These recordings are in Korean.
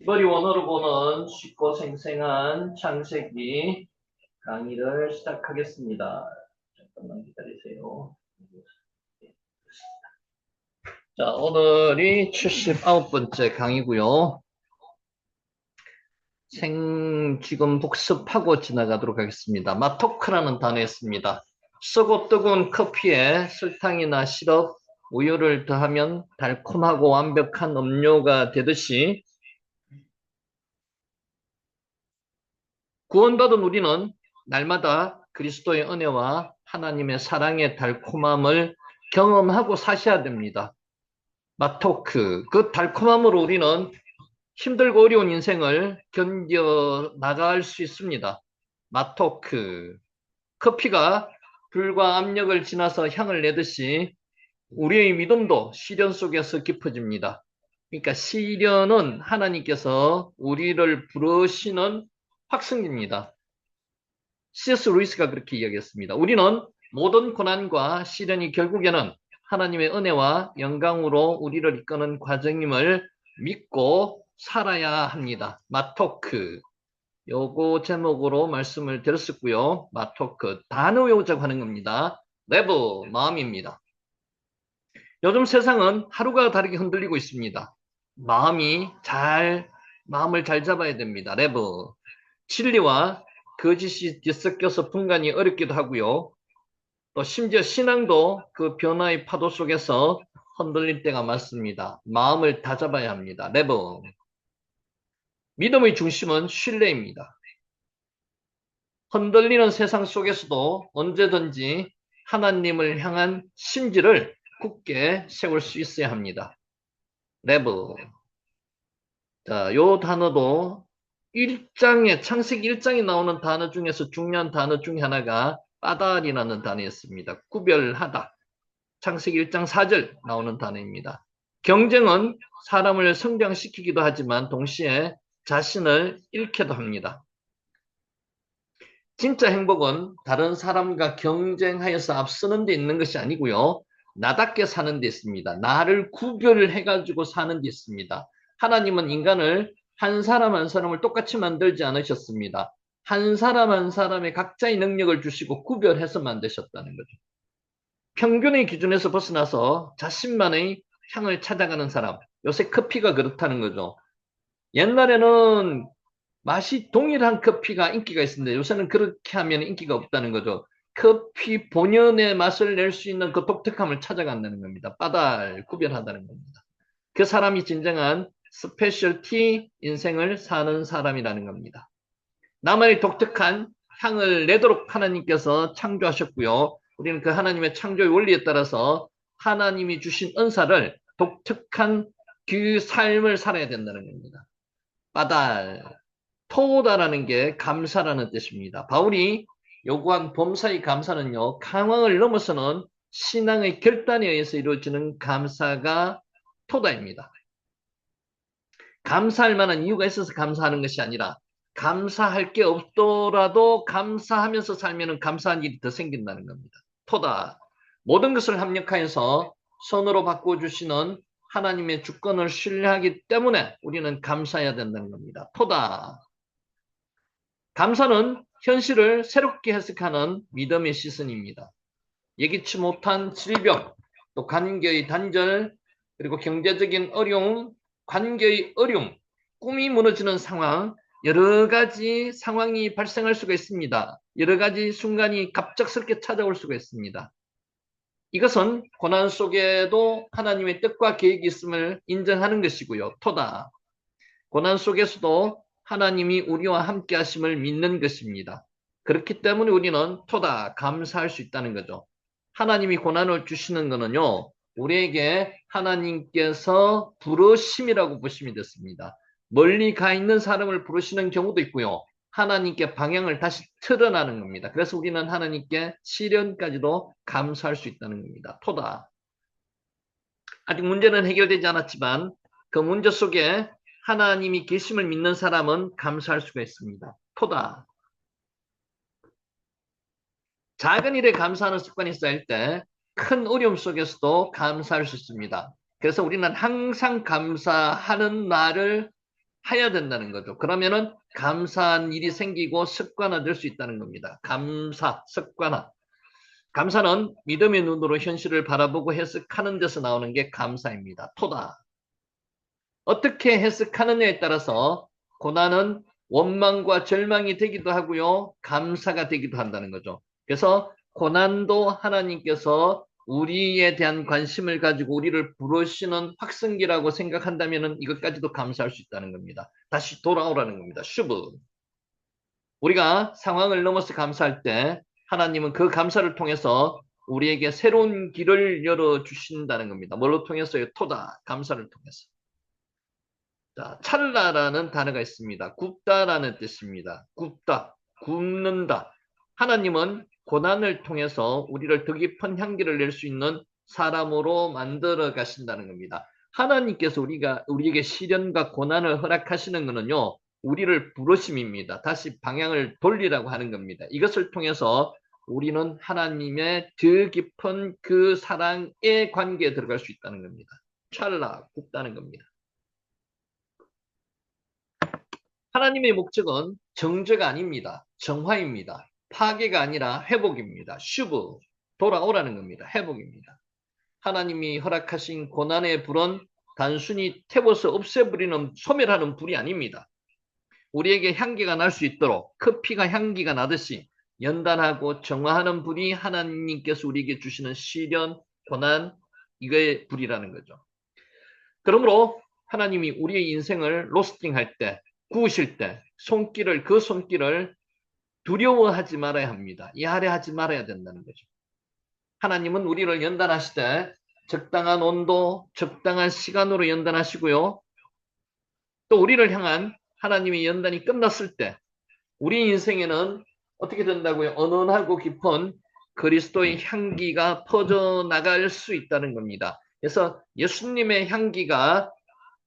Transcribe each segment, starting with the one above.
이번이 원어로 보는 쉽고 생생한 창세기 강의를 시작하겠습니다. 잠깐만 기다리세요. 자, 오늘이 79번째 강의고요. 지금 복습하고 지나가도록 하겠습니다. 마토크라는 단어였습니다. 쓰고 뜨거운 커피에 설탕이나 시럽, 우유를 더하면 달콤하고 완벽한 음료가 되듯이 구원받은 우리는 날마다 그리스도의 은혜와 하나님의 사랑의 달콤함을 경험하고 사셔야 됩니다. 마토크, 그 달콤함으로 우리는 힘들고 어려운 인생을 견뎌 나갈 수 있습니다. 마토크, 커피가 불과 압력을 지나서 향을 내듯이 우리의 믿음도 시련 속에서 깊어집니다. 그러니까 시련은 하나님께서 우리를 부르시는 확성기입니다. C.S. 루이스가 그렇게 이야기했습니다. 우리는 모든 고난과 시련이 결국에는 하나님의 은혜와 영광으로 우리를 이끄는 과정임을 믿고 살아야 합니다. 마토크. 요거 제목으로 말씀을 드렸었고요. 마토크. 단어 외우자고 하는 겁니다. 레브, 마음입니다. 요즘 세상은 하루가 다르게 흔들리고 있습니다. 마음을 잘 잡아야 됩니다. 레브. 진리와 거짓이 뒤섞여서 분간이 어렵기도 하고요. 또 심지어 신앙도 그 변화의 파도 속에서 흔들릴 때가 많습니다. 마음을 다잡아야 합니다. 레브. 믿음의 중심은 신뢰입니다. 흔들리는 세상 속에서도 언제든지 하나님을 향한 심지를 굳게 세울 수 있어야 합니다. 레브. 자, 요 단어도 창세기 1장에 나오는 단어 중에서 중요한 단어 중에 하나가 빠달이라는 단어였습니다. 구별하다. 창세기 1장 4절 나오는 단어입니다. 경쟁은 사람을 성장시키기도 하지만 동시에 자신을 잃게도 합니다. 진짜 행복은 다른 사람과 경쟁하여서 앞서는 데 있는 것이 아니고요. 나답게 사는 데 있습니다. 나를 구별해가지고 사는 데 있습니다. 하나님은 인간을 한 사람 한 사람을 똑같이 만들지 않으셨습니다. 한 사람 한 사람의 각자의 능력을 주시고 구별해서 만드셨다는 거죠. 평균의 기준에서 벗어나서 자신만의 향을 찾아가는 사람. 요새 커피가 그렇다는 거죠. 옛날에는 맛이 동일한 커피가 인기가 있었는데 요새는 그렇게 하면 인기가 없다는 거죠. 커피 본연의 맛을 낼 수 있는 그 독특함을 찾아간다는 겁니다. 구별한다는 겁니다. 그 사람이 진정한 스페셜티 인생을 사는 사람이라는 겁니다. 나만의 독특한 향을 내도록 하나님께서 창조하셨고요. 우리는 그 하나님의 창조의 원리에 따라서 하나님이 주신 은사를 독특한 그 삶을 살아야 된다는 겁니다. 빠달, 토다라는 게 감사라는 뜻입니다. 바울이 요구한 범사의 감사는요, 상황을 넘어서는 신앙의 결단에 의해서 이루어지는 감사가 토다입니다. 감사할 만한 이유가 있어서 감사하는 것이 아니라 감사할 게 없더라도 감사하면서 살면 감사한 일이 더 생긴다는 겁니다. 토다. 모든 것을 합력하여서 선으로 바꿔주시는 하나님의 주권을 신뢰하기 때문에 우리는 감사해야 된다는 겁니다. 토다. 감사는 현실을 새롭게 해석하는 믿음의 시선입니다. 예기치 못한 질병, 또 관계의 단절, 그리고 경제적인 어려움, 관계의 어려움, 꿈이 무너지는 상황, 여러 가지 상황이 발생할 수가 있습니다. 여러 가지 순간이 갑작스럽게 찾아올 수가 있습니다. 이것은 고난 속에도 하나님의 뜻과 계획이 있음을 인정하는 것이고요. 토다. 고난 속에서도 하나님이 우리와 함께 하심을 믿는 것입니다. 그렇기 때문에 우리는 토다 감사할 수 있다는 거죠. 하나님이 고난을 주시는 것은요, 우리에게 하나님께서 부르심이라고 보시면 됐습니다. 멀리 가 있는 사람을 부르시는 경우도 있고요. 하나님께 방향을 다시 틀어나는 겁니다. 그래서 우리는 하나님께 시련까지도 감사할 수 있다는 겁니다. 토다. 아직 문제는 해결되지 않았지만 그 문제 속에 하나님이 계심을 믿는 사람은 감사할 수가 있습니다. 토다. 작은 일에 감사하는 습관이 쌓일 때 큰 어려움 속에서도 감사할 수 있습니다. 그래서 우리는 항상 감사하는 말을 해야 된다는 거죠. 그러면은 감사한 일이 생기고 습관화될 수 있다는 겁니다. 감사, 습관화. 감사는 믿음의 눈으로 현실을 바라보고 해석하는 데서 나오는 게 감사입니다. 토다. 어떻게 해석하느냐에 따라서 고난은 원망과 절망이 되기도 하고요. 감사가 되기도 한다는 거죠. 그래서 고난도 하나님께서 우리에 대한 관심을 가지고 우리를 부르시는 확성기라고 생각한다면 이것까지도 감사할 수 있다는 겁니다. 다시 돌아오라는 겁니다. 슈브. 우리가 상황을 넘어서 감사할 때 하나님은 그 감사를 통해서 우리에게 새로운 길을 열어주신다는 겁니다. 뭘로 통해서요? 토다. 감사를 통해서. 자, 찰나라는 단어가 있습니다. 굽다라는 뜻입니다. 굽다, 굽는다. 하나님은 고난을 통해서 우리를 더 깊은 향기를 낼 수 있는 사람으로 만들어 가신다는 겁니다. 하나님께서 우리에게 시련과 고난을 허락하시는 것은요, 우리를 부르심입니다. 다시 방향을 돌리라고 하는 겁니다. 이것을 통해서 우리는 하나님의 더 깊은 그 사랑의 관계에 들어갈 수 있다는 겁니다. 찰나, 굽다는 겁니다. 하나님의 목적은 정죄가 아닙니다. 정화입니다. 파괴가 아니라 회복입니다. 슈브, 돌아오라는 겁니다. 회복입니다. 하나님이 허락하신 고난의 불은 단순히 태워서 없애버리는 소멸하는 불이 아닙니다. 우리에게 향기가 날 수 있도록 커피가 향기가 나듯이 연단하고 정화하는 불이 하나님께서 우리에게 주시는 시련, 고난, 이거의 불이라는 거죠. 그러므로 하나님이 우리의 인생을 로스팅할 때, 구우실 때 그 손길을 두려워하지 말아야 합니다. 야래하지 말아야 된다는 거죠. 하나님은 우리를 연단하시되 적당한 온도, 적당한 시간으로 연단하시고요. 또 우리를 향한 하나님의 연단이 끝났을 때 우리 인생에는 어떻게 된다고요? 은은하고 깊은 그리스도의 향기가 퍼져나갈 수 있다는 겁니다. 그래서 예수님의 향기가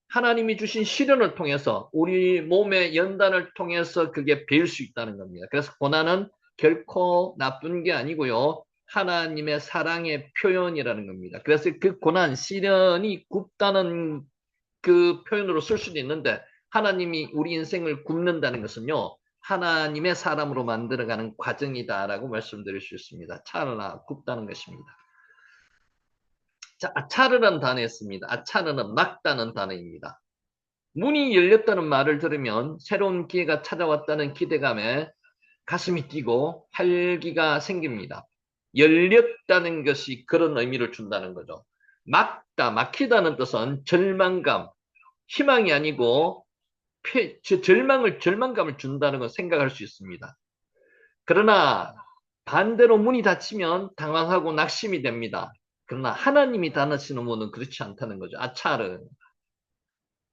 하나님이 주신 시련을 통해서 우리 몸의 연단을 통해서 그게 배일 수 있다는 겁니다. 그래서 고난은 결코 나쁜 게 아니고요. 하나님의 사랑의 표현이라는 겁니다. 그래서 그 고난, 시련이 굽다는 그 표현으로 쓸 수도 있는데 하나님이 우리 인생을 굽는다는 것은요. 하나님의 사람으로 만들어가는 과정이다라고 말씀드릴 수 있습니다. 찰나 굽다는 것입니다. 자, 아차르라는 단어였습니다. 아차르는 막다는 단어입니다. 문이 열렸다는 말을 들으면 새로운 기회가 찾아왔다는 기대감에 가슴이 뛰고 활기가 생깁니다. 열렸다는 것이 그런 의미를 준다는 거죠. 막다, 막히다는 뜻은 절망감, 희망이 아니고 절망감을 준다는 걸 생각할 수 있습니다. 그러나 반대로 문이 닫히면 당황하고 낙심이 됩니다. 그러나 하나님이 닫으시는 문은 그렇지 않다는 거죠. 아차르.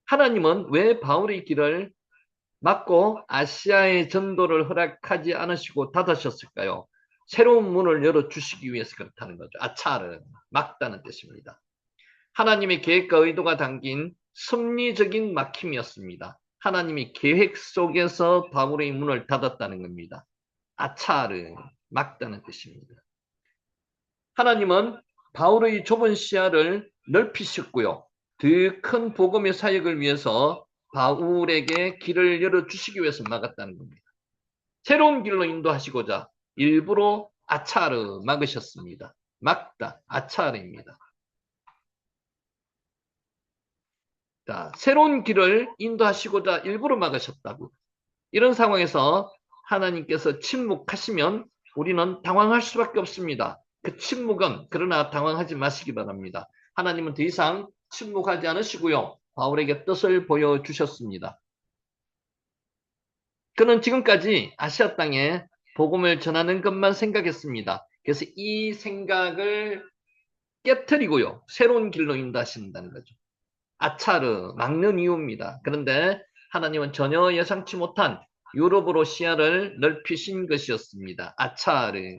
하나님은 왜 바울의 길을 막고 아시아의 전도를 허락하지 않으시고 닫으셨을까요? 새로운 문을 열어주시기 위해서 그렇다는 거죠. 아차르, 막다는 뜻입니다. 하나님의 계획과 의도가 담긴 섭리적인 막힘이었습니다. 하나님이 계획 속에서 바울의 문을 닫았다는 겁니다. 아차르, 막다는 뜻입니다. 하나님은 바울의 좁은 시야를 넓히셨고요. 더 큰 복음의 사역을 위해서 바울에게 길을 열어주시기 위해서 막았다는 겁니다. 새로운 길로 인도하시고자 일부러 아차르 막으셨습니다. 막다, 아차르입니다. 자, 새로운 길을 인도하시고자 일부러 막으셨다고. 이런 상황에서 하나님께서 침묵하시면 우리는 당황할 수밖에 없습니다. 그 침묵은 그러나 당황하지 마시기 바랍니다. 하나님은 더 이상 침묵하지 않으시고요. 바울에게 뜻을 보여주셨습니다. 그는 지금까지 아시아 땅에 복음을 전하는 것만 생각했습니다. 그래서 이 생각을 깨트리고요. 새로운 길로 인도하신다는 거죠. 아차르, 막는 이유입니다. 그런데 하나님은 전혀 예상치 못한 유럽으로 시야를 넓히신 것이었습니다. 아차르.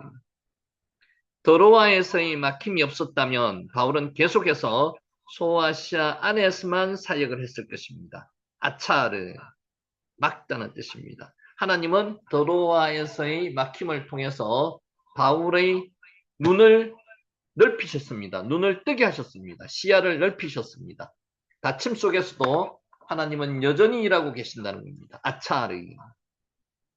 도로아에서의 막힘이 없었다면 바울은 계속해서 소아시아 안에서만 사역을 했을 것입니다. 아차르, 막다는 뜻입니다. 하나님은 도로아에서의 막힘을 통해서 바울의 눈을 넓히셨습니다. 눈을 뜨게 하셨습니다. 시야를 넓히셨습니다. 닫힘 속에서도 하나님은 여전히 일하고 계신다는 겁니다. 아차르.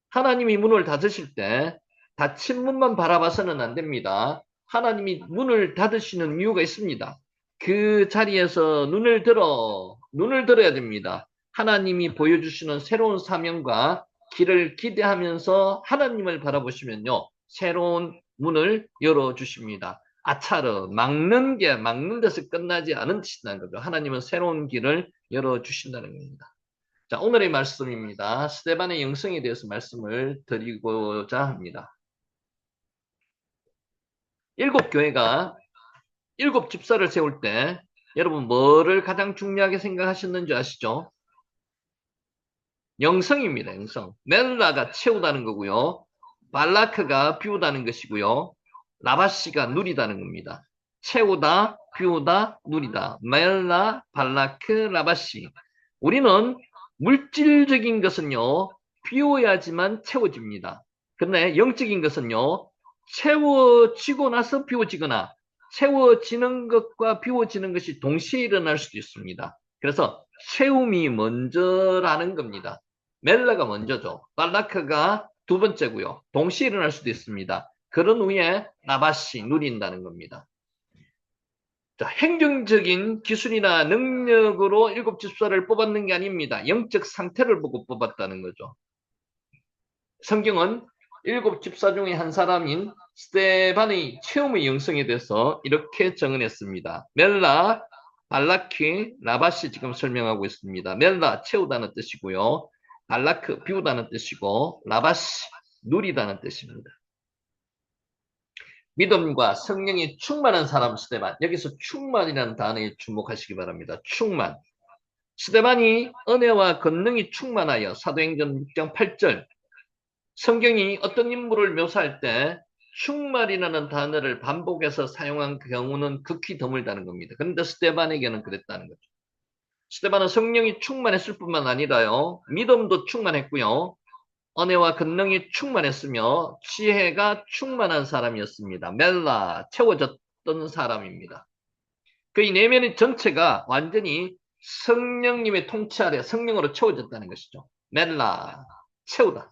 하나님이 문을 닫으실 때 닫힌 문만 바라봐서는 안 됩니다. 하나님이 문을 닫으시는 이유가 있습니다. 그 자리에서 눈을 들어야 됩니다. 하나님이 보여주시는 새로운 사명과 길을 기대하면서 하나님을 바라보시면요. 새로운 문을 열어주십니다. 아차르, 막는 데서 끝나지 않은 뜻이라는 거죠. 하나님은 새로운 길을 열어주신다는 겁니다. 자, 오늘의 말씀입니다. 스데반의 영성에 대해서 말씀을 드리고자 합니다. 일곱 교회가 일곱 집사를 세울 때 여러분 뭐를 가장 중요하게 생각하셨는지 아시죠? 영성입니다. 영성. 멜라가 채우다는 거고요. 발라크가 비우다는 것이고요. 라바시가 누리다는 겁니다. 채우다, 비우다, 누리다. 멜라, 발라크, 라바시. 우리는 물질적인 것은요, 비워야지만 채워집니다. 그런데 영적인 것은요, 채워지고 나서 비워지거나 채워지는 것과 비워지는 것이 동시에 일어날 수도 있습니다. 그래서 채움이 먼저라는 겁니다. 멜라가 먼저죠. 발라크가 두 번째고요. 동시에 일어날 수도 있습니다. 그런 후에 나바시 누린다는 겁니다. 자, 행정적인 기술이나 능력으로 일곱 집사를 뽑았는 게 아닙니다. 영적 상태를 보고 뽑았다는 거죠. 성경은 일곱 집사 중에 한 사람인 스데반의 체험의 영성에 대해서 이렇게 정언했습니다. 멜라, 발라키, 라바시 지금 설명하고 있습니다. 멜라, 채우다는 뜻이고요. 발라크, 비우다는 뜻이고, 라바시, 누리다는 뜻입니다. 믿음과 성령이 충만한 사람 스데반. 여기서 충만이라는 단어에 주목하시기 바랍니다. 충만. 스데반이 은혜와 권능이 충만하여 사도행전 6장 8절 성경이 어떤 인물을 묘사할 때 충만이라는 단어를 반복해서 사용한 경우는 극히 드물다는 겁니다. 그런데 스데반에게는 그랬다는 거죠. 스데반은 성령이 충만했을 뿐만 아니라요. 믿음도 충만했고요. 은혜와 권능이 충만했으며 지혜가 충만한 사람이었습니다. 멜라, 채워졌던 사람입니다. 그의 내면의 전체가 완전히 성령님의 통치 아래 성령으로 채워졌다는 것이죠. 멜라, 채우다.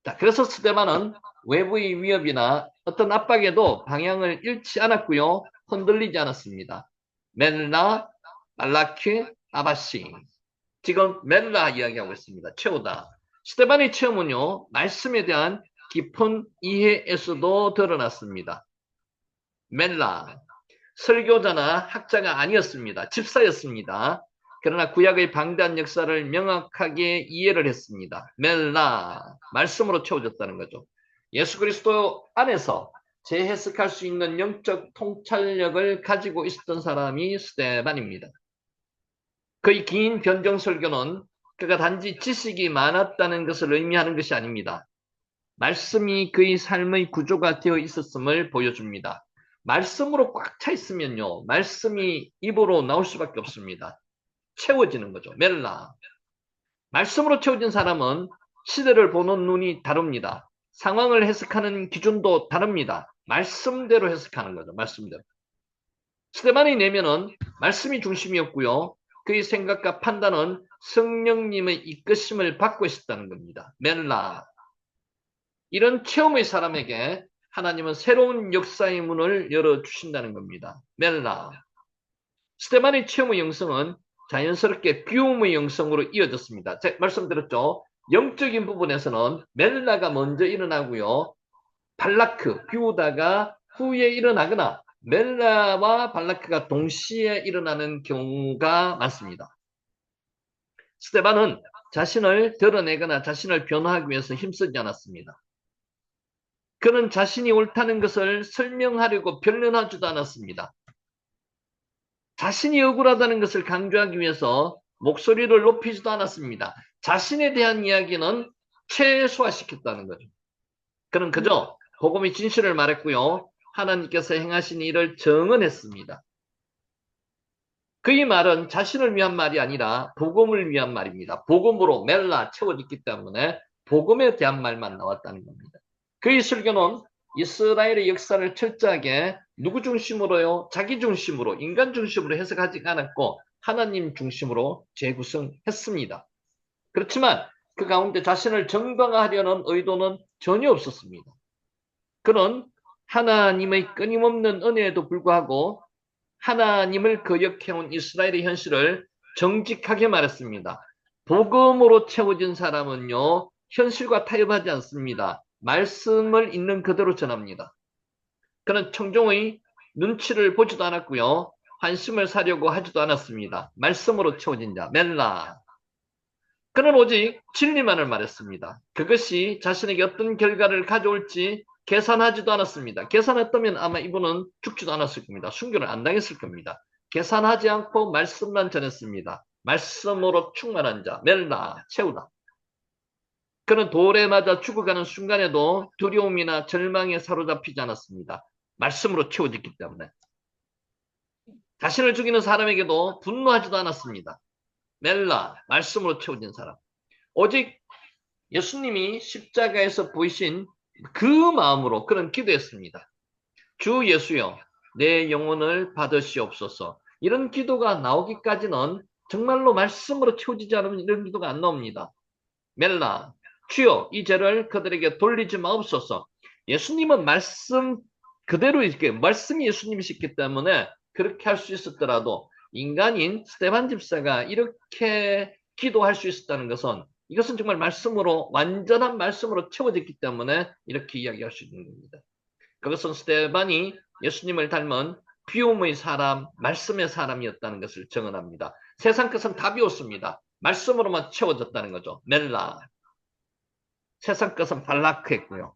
자, 그래서 스데반은 외부의 위협이나 어떤 압박에도 방향을 잃지 않았고요. 흔들리지 않았습니다. 멜라, 발라키, 아바시. 지금 멜라 이야기하고 있습니다. 채우다. 스데반의 체험은요, 말씀에 대한 깊은 이해에서도 드러났습니다. 멜라, 설교자나 학자가 아니었습니다. 집사였습니다. 그러나 구약의 방대한 역사를 명확하게 이해를 했습니다. 멜라, 말씀으로 채워졌다는 거죠. 예수 그리스도 안에서 재해석할 수 있는 영적 통찰력을 가지고 있었던 사람이 스데반입니다. 그의 긴 변정 설교는 그가 단지 지식이 많았다는 것을 의미하는 것이 아닙니다. 말씀이 그의 삶의 구조가 되어 있었음을 보여줍니다. 말씀으로 꽉 차 있으면요. 말씀이 입으로 나올 수밖에 없습니다. 채워지는 거죠. 멜라. 말씀으로 채워진 사람은 시대를 보는 눈이 다릅니다. 상황을 해석하는 기준도 다릅니다. 말씀대로 해석하는 거죠. 말씀대로. 스데반의 내면은 말씀이 중심이었고요. 그의 생각과 판단은 성령님의 이끄심을 받고 있었다는 겁니다. 멜라. 이런 체험의 사람에게 하나님은 새로운 역사의 문을 열어주신다는 겁니다. 멜라. 스데반의 체험의 영성은 자연스럽게 비움의 영성으로 이어졌습니다. 제가 말씀드렸죠. 영적인 부분에서는 멜라가 먼저 일어나고요. 발라크, 비우다가 후에 일어나거나 멜라와 발라크가 동시에 일어나는 경우가 많습니다. 스데반은 자신을 드러내거나 자신을 변호하기 위해서 힘쓰지 않았습니다. 그는 자신이 옳다는 것을 설명하려고 변론하지도 않았습니다. 자신이 억울하다는 것을 강조하기 위해서 목소리를 높이지도 않았습니다. 자신에 대한 이야기는 최소화시켰다는 거죠. 그는 그저 복음의 진실을 말했고요. 하나님께서 행하신 일을 정언했습니다. 그의 말은 자신을 위한 말이 아니라 복음을 위한 말입니다. 복음으로 멜라 채워졌기 때문에 복음에 대한 말만 나왔다는 겁니다. 그의 설교는 이스라엘의 역사를 철저하게 누구 중심으로요? 자기 중심으로, 인간 중심으로 해석하지 않았고 하나님 중심으로 재구성했습니다. 그렇지만 그 가운데 자신을 정당화하려는 의도는 전혀 없었습니다. 그는 하나님의 끊임없는 은혜에도 불구하고 하나님을 거역해온 이스라엘의 현실을 정직하게 말했습니다. 복음으로 채워진 사람은요, 현실과 타협하지 않습니다. 말씀을 있는 그대로 전합니다. 그는 청종의 눈치를 보지도 않았고요. 환심을 사려고 하지도 않았습니다. 말씀으로 채워진 자, 멜라. 그는 오직 진리만을 말했습니다. 그것이 자신에게 어떤 결과를 가져올지 계산하지도 않았습니다. 계산했다면 아마 이분은 죽지도 않았을 겁니다. 순교를 안 당했을 겁니다. 계산하지 않고 말씀만 전했습니다. 말씀으로 충만한 자, 멜라, 채우다. 그는 돌에 맞아 죽어가는 순간에도 두려움이나 절망에 사로잡히지 않았습니다. 말씀으로 채워졌기 때문에. 자신을 죽이는 사람에게도 분노하지도 않았습니다. 멜라, 말씀으로 채워진 사람. 오직 예수님이 십자가에서 보이신 그 마음으로 그는 기도했습니다. 주 예수여, 내 영혼을 받으시옵소서. 이런 기도가 나오기까지는 정말로 말씀으로 채워지지 않으면 이런 기도가 안 나옵니다. 멜라, 주여, 이 죄를 그들에게 돌리지 마옵소서. 예수님은 말씀 그대로 이렇게 말씀이 예수님이시기 때문에 그렇게 할 수 있었더라도 인간인 스데반 집사가 이렇게 기도할 수 있었다는 것은 이것은 정말 말씀으로 완전한 말씀으로 채워졌기 때문에 이렇게 이야기할 수 있는 겁니다. 그것은 스데반이 예수님을 닮은 비움의 사람, 말씀의 사람이었다는 것을 증언합니다. 세상 것은 다 비웠습니다. 말씀으로만 채워졌다는 거죠. 멜라. 세상 것은 발라크했고요.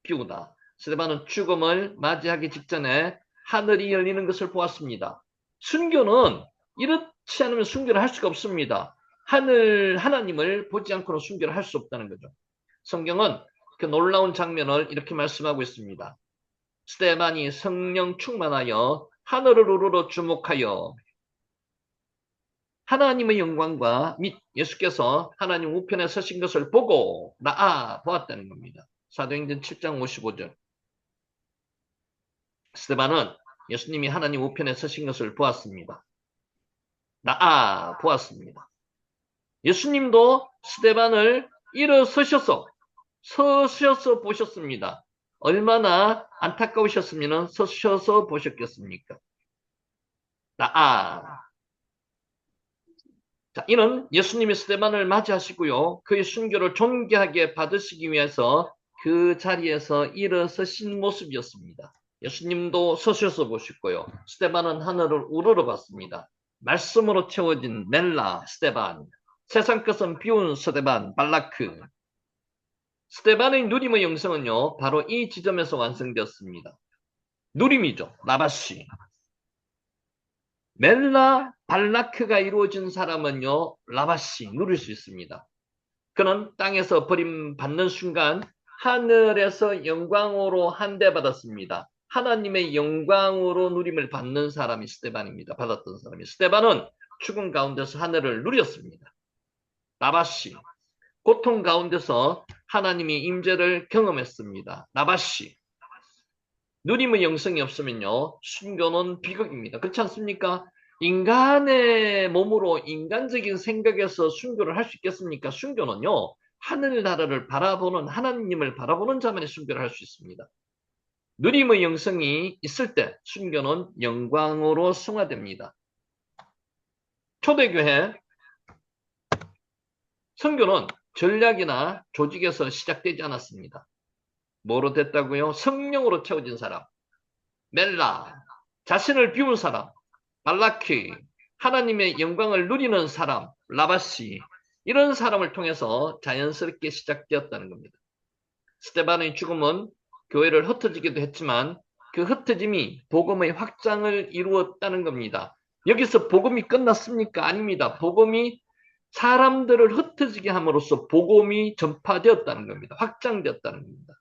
비우다. 스데반은 죽음을 맞이하기 직전에 하늘이 열리는 것을 보았습니다. 순교는 이렇지 않으면 순교를 할 수가 없습니다. 하나님을 보지 않고는 순교를 할 수 없다는 거죠. 성경은 그 놀라운 장면을 이렇게 말씀하고 있습니다. 스데반이 성령 충만하여 하늘을 우러러 주목하여 하나님의 영광과 및 예수께서 하나님 우편에 서신 것을 보고 보았다는 겁니다. 사도행전 7장 55절. 스데반은 예수님이 하나님 우편에 서신 것을 보았습니다. 보았습니다. 예수님도 스데반을 일어서셔서 보셨습니다. 얼마나 안타까우셨으면 서셔서 보셨겠습니까? 자, 이는 예수님이 스데반을 맞이하시고요. 그의 순교를 존귀하게 받으시기 위해서 그 자리에서 일어서신 모습이었습니다. 예수님도 서셔서 보셨고요. 스데반은 하늘을 우러러 봤습니다. 말씀으로 채워진 멜라, 스데반. 세상 것은 비운 스데반, 발라크. 스데반의 누림의 영성은요, 바로 이 지점에서 완성되었습니다. 누림이죠. 라바시. 멜라, 발라크가 이루어진 사람은요, 라바시, 누릴 수 있습니다. 그는 땅에서 버림받는 순간 하늘에서 영광으로 한대받았습니다. 하나님의 영광으로 누림을 받는 사람이 스데반입니다. 받았던 사람이. 스데반은 죽음 가운데서 하늘을 누렸습니다. 라바시. 고통 가운데서 하나님의 임재를 경험했습니다. 라바시. 누림의 영성이 없으면요, 순교는 비극입니다. 그렇지 않습니까? 인간의 몸으로 인간적인 생각에서 순교를 할 수 있겠습니까? 순교는요, 하늘나라를 바라보는 하나님을 바라보는 자만이 순교를 할 수 있습니다. 누림의 영성이 있을 때 순교는 영광으로 승화됩니다. 초대교회 선교는 전략이나 조직에서 시작되지 않았습니다. 뭐로 됐다고요? 성령으로 채워진 사람, 멜라, 자신을 비운 사람, 발라키, 하나님의 영광을 누리는 사람, 라바시, 이런 사람을 통해서 자연스럽게 시작되었다는 겁니다. 스데반의 죽음은 교회를 흩어지기도 했지만 그 흩어짐이 복음의 확장을 이루었다는 겁니다. 여기서 복음이 끝났습니까? 아닙니다. 복음이 사람들을 흩어지게 함으로써 복음이 전파되었다는 겁니다. 확장되었다는 겁니다.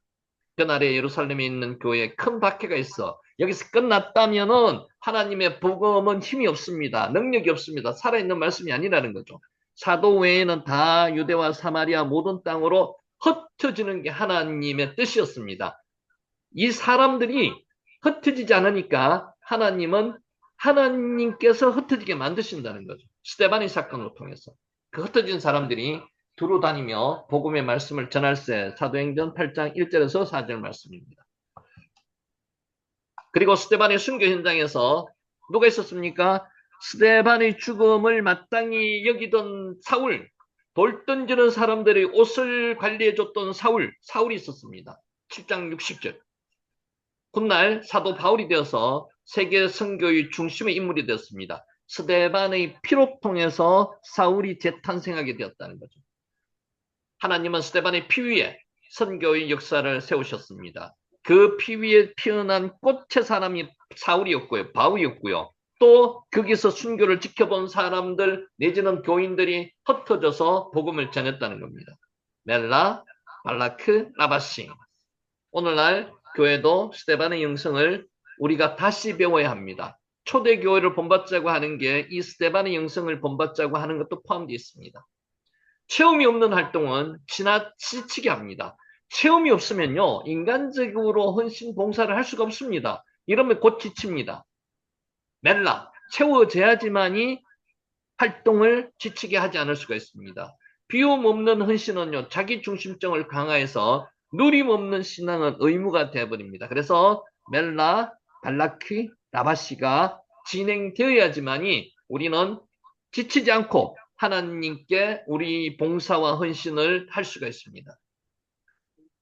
그날에 예루살렘에 있는 교회에 큰 박해가 있어. 여기서 끝났다면은 하나님의 복음은 힘이 없습니다. 능력이 없습니다. 살아있는 말씀이 아니라는 거죠. 사도 외에는 다 유대와 사마리아 모든 땅으로 흩어지는 게 하나님의 뜻이었습니다. 이 사람들이 흩어지지 않으니까 하나님께서 흩어지게 만드신다는 거죠. 스데반의 사건을 통해서. 그 흩어진 사람들이 두루 다니며 복음의 말씀을 전할세. 사도행전 8장 1절에서 4절 말씀입니다. 그리고 스데반의 순교 현장에서 누가 있었습니까? 스데반의 죽음을 마땅히 여기던 사울, 돌 던지는 사람들의 옷을 관리해줬던 사울이 있었습니다. 7장 60절. 훗날 사도 바울이 되어서 세계 선교의 중심의 인물이 되었습니다. 스데반의 피로 통해서 사울이 재탄생하게 되었다는 거죠. 하나님은 스데반의 피 위에 선교의 역사를 세우셨습니다. 그 피 위에 피어난 꽃의 사람이 사울이었고요. 바울이었고요. 또 거기서 순교를 지켜본 사람들 내지는 교인들이 흩어져서 복음을 전했다는 겁니다. 멜라, 발라크, 라바시. 오늘날 교회도 스데반의 영성을 우리가 다시 배워야 합니다. 초대교회를 본받자고 하는 게 이 스데반의 영성을 본받자고 하는 것도 포함되어 있습니다. 체험이 없는 활동은 지나치게 합니다. 체험이 없으면요, 인간적으로 헌신 봉사를 할 수가 없습니다. 이러면 곧 지칩니다. 멜라, 채워져야지만이 활동을 지치게 하지 않을 수가 있습니다. 비움 없는 헌신은요, 자기 중심성을 강화해서 누림 없는 신앙은 의무가 되어버립니다. 그래서 멜라, 발라키, 라바시가 진행되어야지만이 우리는 지치지 않고 하나님께 우리 봉사와 헌신을 할 수가 있습니다.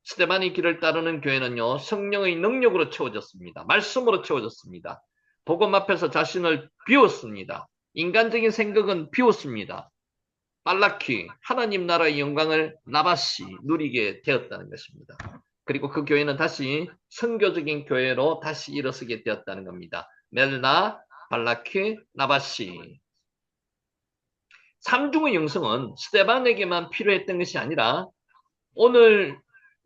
스데반의 길을 따르는 교회는요, 성령의 능력으로 채워졌습니다. 말씀으로 채워졌습니다. 복음 앞에서 자신을 비웠습니다. 인간적인 생각은 비웠습니다. 발라키, 하나님 나라의 영광을 나바시 누리게 되었다는 것입니다. 그리고 그 교회는 다시 선교적인 교회로 다시 일어서게 되었다는 겁니다. 멜나, 발라키, 나바시. 삼중의 영성은 스데반에게만 필요했던 것이 아니라 오늘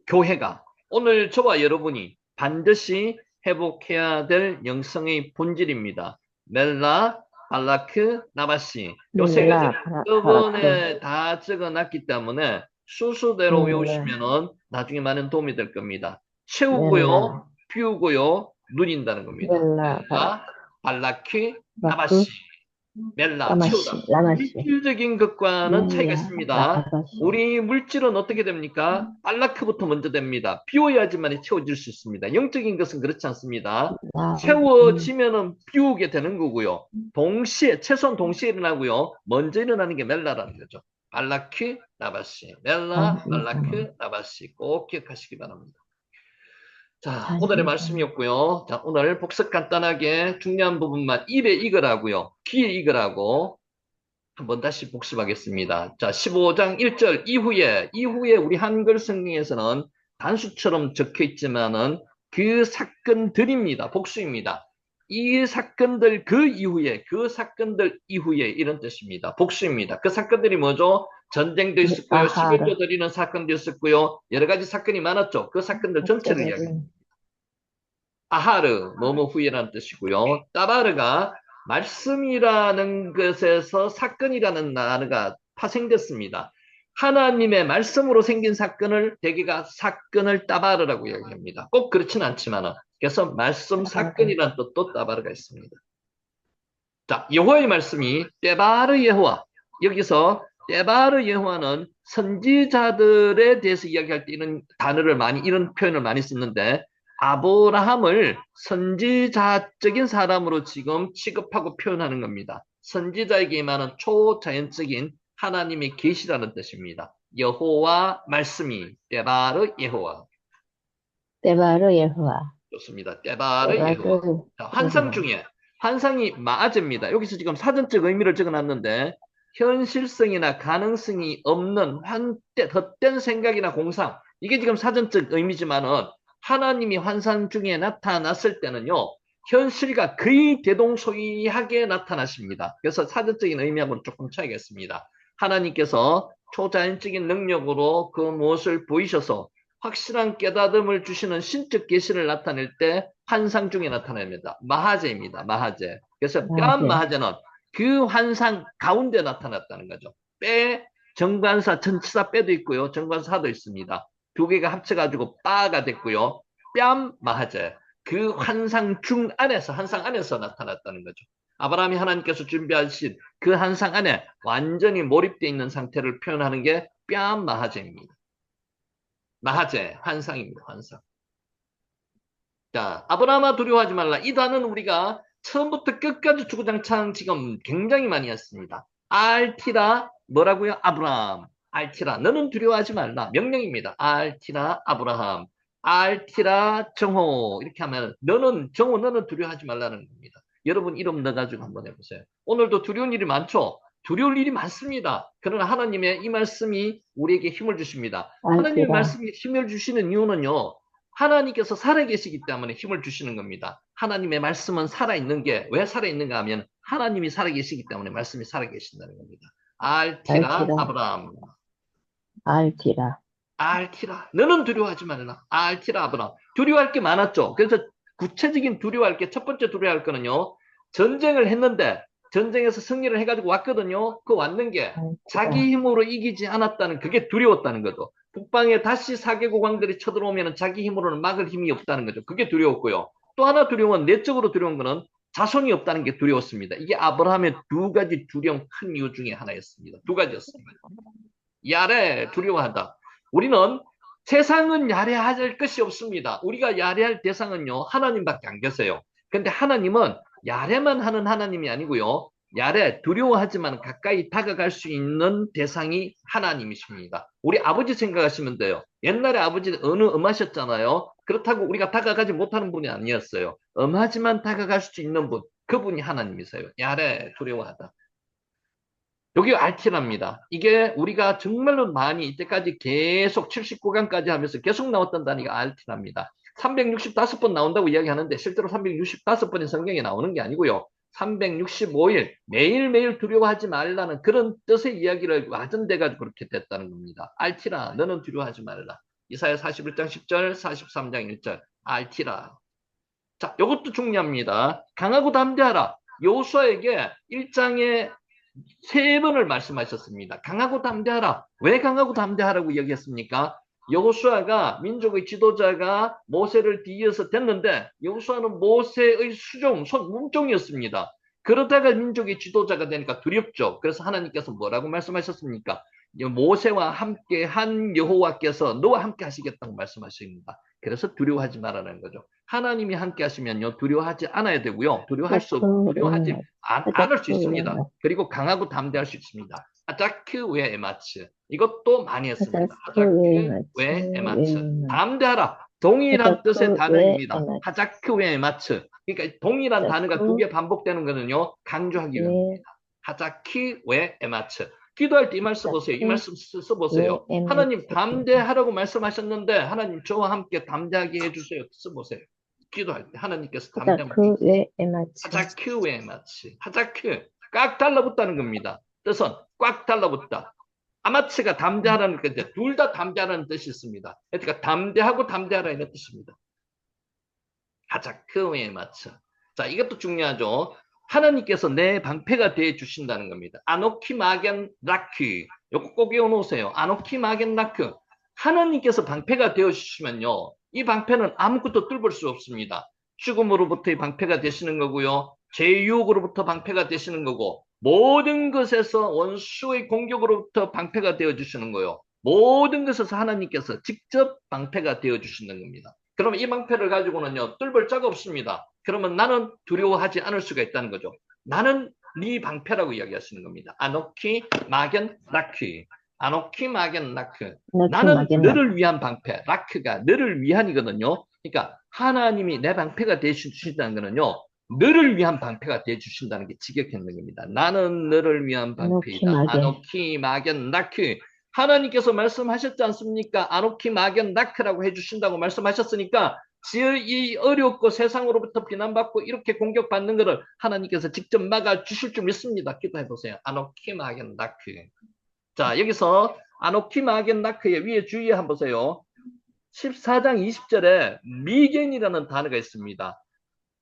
교회가, 오늘 저와 여러분이 반드시 회복해야 될 영성의 본질입니다. 멜라, 발라크, 나바시. 요 세 가지를 저번에 다 적어놨기 때문에 순서대로 외우시면은 나중에 많은 도움이 될 겁니다. 채우고요, 피우고요, 누린다는 겁니다. 멜라, 발라크, 나바시. 멜라, 채우다. 물질적인 것과는 차이가 있습니다. 우리 물질은 어떻게 됩니까? 발라크부터 먼저 됩니다. 비워야지만 채워질 수 있습니다. 영적인 것은 그렇지 않습니다. 채워지면은 비우게 되는 거고요. 최소한 동시에 일어나고요. 먼저 일어나는 게 멜라라는 거죠. 발라크, 나바시. 멜라, 발라크, 나바시. 꼭 기억하시기 바랍니다. 자, 오늘의 말씀이었고요. 자, 오늘 복습 간단하게 중요한 부분만 입에 익으라고요. 귀에 익으라고 한번 다시 복습하겠습니다. 자, 15장 1절 이후에 우리 한글 성경에서는 단수처럼 적혀 있지만은 그 사건들입니다. 복수입니다. 이 사건들 그 사건들 이후에 이런 뜻입니다. 복수입니다. 그 사건들이 뭐죠? 전쟁도 있었고요. 11조 드리는 사건도 있었고요. 여러 가지 사건이 많았죠. 그 사건들 전체를 이야기합니다. 아하르, 뭐뭐 후에라는 뜻이고요. 따바르가 말씀이라는 것에서 사건이라는 단어가 파생됐습니다. 하나님의 말씀으로 생긴 사건을 대개가 사건을 따바르라고 이야기합니다. 꼭 그렇진 않지만 그래서 말씀 사건이라는 뜻도 따바르가 있습니다. 자, 여호와의 말씀이 떼바르 여호와. 여기서 떼바르 여호와는 선지자들에 대해서 이야기할 때 이런 표현을 많이 쓰는데 아브라함을 선지자적인 사람으로 지금 취급하고 표현하는 겁니다. 선지자에게 임하는 초자연적인 하나님의 계시라는 뜻입니다. 여호와 말씀이 떼바르 여호와. 떼바르 여호와. 좋습니다. 떼바르 여호와. 환상 중에 환상이 마아제입니다. 여기서 지금 사전적 의미를 적어놨는데 현실성이나 가능성이 없는 헛된 생각이나 공상, 이게 지금 사전적 의미지만은 하나님이 환상 중에 나타났을 때는요, 현실과 거의 대동소이하게 나타나십니다. 그래서 사전적인 의미하고는 조금 차이가 있습니다. 하나님께서 초자연적인 능력으로 그 무엇을 보이셔서 확실한 깨달음을 주시는 신적 계시를 나타낼 때 환상 중에 나타납니다. 마하제입니다. 마하제. 그래서 뺨 마하제는 그 환상 가운데 나타났다는 거죠. 정관사, 전치사 빼도 있고요. 정관사도 있습니다. 두 개가 합쳐가지고 빠가 됐고요. 뺨 마하제. 그 환상 중 안에서, 환상 안에서 나타났다는 거죠. 아브라함이 하나님께서 준비하신 그 환상 안에 완전히 몰입되어 있는 상태를 표현하는 게 뺨 마하제입니다. 마하제, 환상입니다. 환상. 자, 아브라함아 두려워하지 말라. 이 단어는 우리가 처음부터 끝까지 주구장창 지금 굉장히 많이 했습니다. 알티라 뭐라고요? 아브라함. 알티라 너는 두려워하지 말라. 명령입니다. 알티라 아브라함. 알티라 정호. 이렇게 하면 너는 정호 너는 두려워하지 말라는 겁니다. 여러분 이름 넣어가지고 한번 해보세요. 오늘도 두려운 일이 많죠? 두려울 일이 많습니다. 그러나 하나님의 이 말씀이 우리에게 힘을 주십니다. 하나님의 알티라, 말씀이 힘을 주시는 이유는요. 하나님께서 살아계시기 때문에 힘을 주시는 겁니다. 하나님의 말씀은 살아있는 게 왜 살아있는가 하면 하나님이 살아계시기 때문에 말씀이 살아계신다는 겁니다. 알티라 알티라, 아브라함. 알티라. 알티라 너는 두려워하지 말라. 알티라 아브라함. 두려워할 게 많았죠. 그래서 구체적인 두려워할 게 첫 번째 두려워할 거는요. 전쟁을 했는데 전쟁에서 승리를 해가지고 왔거든요. 그 왔는 게 알티라, 자기 힘으로 이기지 않았다는 그게 두려웠다는 거죠. 북방에 다시 사개국 왕들이 쳐들어오면 자기 힘으로는 막을 힘이 없다는 거죠. 그게 두려웠고요. 또 하나 두려운 내적으로 두려운 거는 자손이 없다는 게 두려웠습니다. 이게 아브라함의 두 가지 두려운 큰 이유 중에 하나였습니다. 두 가지였습니다. 야래 두려워하다. 우리는 세상은 야래할 것이 없습니다. 우리가 야래할 대상은요 하나님밖에 안 계세요. 근데 하나님은 야래만 하는 하나님이 아니고요. 야래 두려워하지만 가까이 다가갈 수 있는 대상이 하나님이십니다. 우리 아버지 생각하시면 돼요. 옛날에 아버지 어느 엄하셨잖아요. 그렇다고 우리가 다가가지 못하는 분이 아니었어요. 엄하지만 다가갈 수 있는 분, 그분이 하나님이세요. 야래 두려워하다. 여기 알티랍니다. 이게 우리가 정말로 많이 이때까지 계속 79강까지 하면서 계속 나왔던 단위가 알티랍니다. 365번 나온다고 이야기하는데 실제로 365번이 성경에 나오는 게 아니고요. 365일 매일매일 두려워하지 말라는 그런 뜻의 이야기를 와전돼가지고 그렇게 됐다는 겁니다. 알티라 너는 두려워하지 말라. 이사야 41장 10절 43장 1절 알티라. 자, 이것도 중요합니다. 강하고 담대하라. 여호수아에게 1장에 세 번을 말씀하셨습니다. 강하고 담대하라. 왜 강하고 담대하라고 이야기했습니까? 여호수아가 민족의 지도자가 모세를 뒤이어서 됐는데 여호수아는 모세의 수종, 문종이었습니다. 그러다가 민족의 지도자가 되니까 두렵죠. 그래서 하나님께서 뭐라고 말씀하셨습니까? 모세와 함께 한 여호와께서 너와 함께 하시겠다고 말씀하십니다. 그래서 두려워하지 말라는 거죠. 하나님이 함께 하시면요 두려워하지 않아야 되고요. 두려워하지 않을 수 있습니다. 그리고 강하고 담대할 수 있습니다. 하자크 웨 에마츠 이것도 많이 했습니다. 하자크 웨 에마츠 담대하라. 동일한 뜻의 단어입니다. 하자크 웨 에마츠 그러니까 동일한 단어가 두 개 반복되는 것은요 강조하기 위함입니다. 하자키 웨 에마츠 기도할 때 이 말씀 써보세요. 이 말씀 써보세요. 하나님 담대하라고 말씀하셨는데 하나님 저와 함께 담대하게 해주세요. 써보세요. 기도할 때 하나님께서 담대함을 하자큐 왜 마치 하자큐 꽉 달라붙다는 겁니다. 뜻은 꽉 달라붙다. 아마츠가 담대하라는 건데 둘 다 담대하라는 뜻이 있습니다. 그러니까 담대하고 담대하라는 뜻입니다. 하자큐 왜 마츠. 자 이것도 중요하죠. 하나님께서 내 방패가 되어 주신다는 겁니다. 아노키 마겐 라큐. 요거 꼭 외워놓으세요. 아노키 마겐 라큐. 하나님께서 방패가 되어 주시면요. 이 방패는 아무것도 뚫을 수 없습니다. 죽음으로부터의 방패가 되시는 거고요. 제유혹으로부터 방패가 되시는 거고 모든 것에서 원수의 공격으로부터 방패가 되어 주시는 거요. 모든 것에서 하나님께서 직접 방패가 되어 주시는 겁니다. 그러면 이 방패를 가지고는요. 뚫을 자가 없습니다. 그러면 나는 두려워하지 않을 수가 있다는 거죠. 나는 네 방패라고 이야기하시는 겁니다. 아노키 마겐 라키. 아노키 마겐 라크. 나는 너를 위한 방패. 라크가 너를 위한이거든요. 그러니까 하나님이 내 방패가 되주신다는 거는요. 너를 위한 방패가 되주신다는 게 직역했는 겁니다. 나는 너를 위한 방패이다. 아노키 마겐 라크. 하나님께서 말씀하셨지 않습니까? 아노키 마겐 라크라고 해주신다고 말씀하셨으니까 이 어렵고 세상으로부터 비난받고 이렇게 공격받는 것을 하나님께서 직접 막아주실 줄 믿습니다. 기도해 보세요. 아노키 마겐 라크. 자 여기서 아노키 마겐 라크의 위에 주의해 한번 보세요. 14장 20절에 미겐이라는 단어가 있습니다.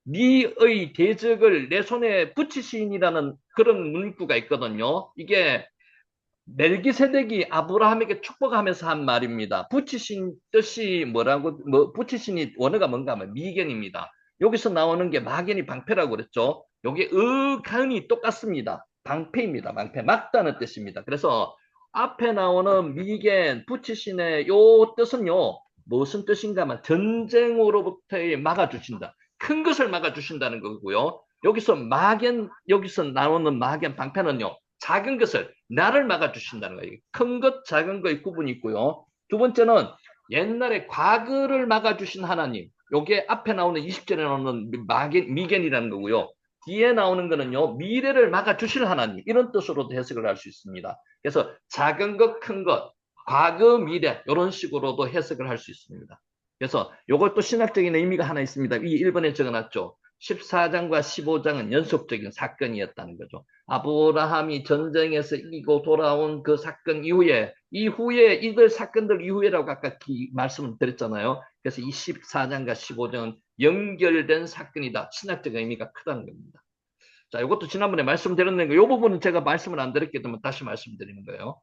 니의 대적을 내 손에 붙이시인이라는 그런 문구가 있거든요. 이게 멜기세덱이 아브라함에게 축복하면서 한 말입니다. 붙이신 뜻이 뭐라고, 붙이신이 원어가 뭔가 하면 미견입니다. 여기서 나오는 게 막연히 방패라고 그랬죠. 여기 가은이 똑같습니다. 방패입니다. 방패. 막다는 뜻입니다. 그래서 앞에 나오는 미견, 붙이신의 요 뜻은요, 무슨 뜻인가 하면 전쟁으로부터 막아주신다. 큰 것을 막아주신다는 거고요. 여기서 나오는 막연 방패는요, 작은 것을 나를 막아주신다는 거예요. 큰 것, 작은 것의 구분이 있고요. 두 번째는 옛날에 과거를 막아주신 하나님. 요게 앞에 나오는 20절에 나오는 미견이라는 거고요. 뒤에 나오는 거는요, 미래를 막아주실 하나님. 이런 뜻으로도 해석을 할 수 있습니다. 그래서 작은 것, 큰 것, 과거, 미래 이런 식으로도 해석을 할 수 있습니다. 그래서 이것도 신학적인 의미가 하나 있습니다. 이 1번에 적어놨죠. 14장과 15장은 연속적인 사건이었다는 거죠. 아브라함이 전쟁에서 이기고 돌아온 그 사건 이후에 이들 사건들 이후에라고 아까 말씀을 드렸잖아요. 그래서 이 14장과 15장은 연결된 사건이다. 신학적 의미가 크다는 겁니다. 자, 이것도 지난번에 말씀드렸는데 이 부분은 제가 말씀을 안 드렸기 때문에 다시 말씀드리는 거예요.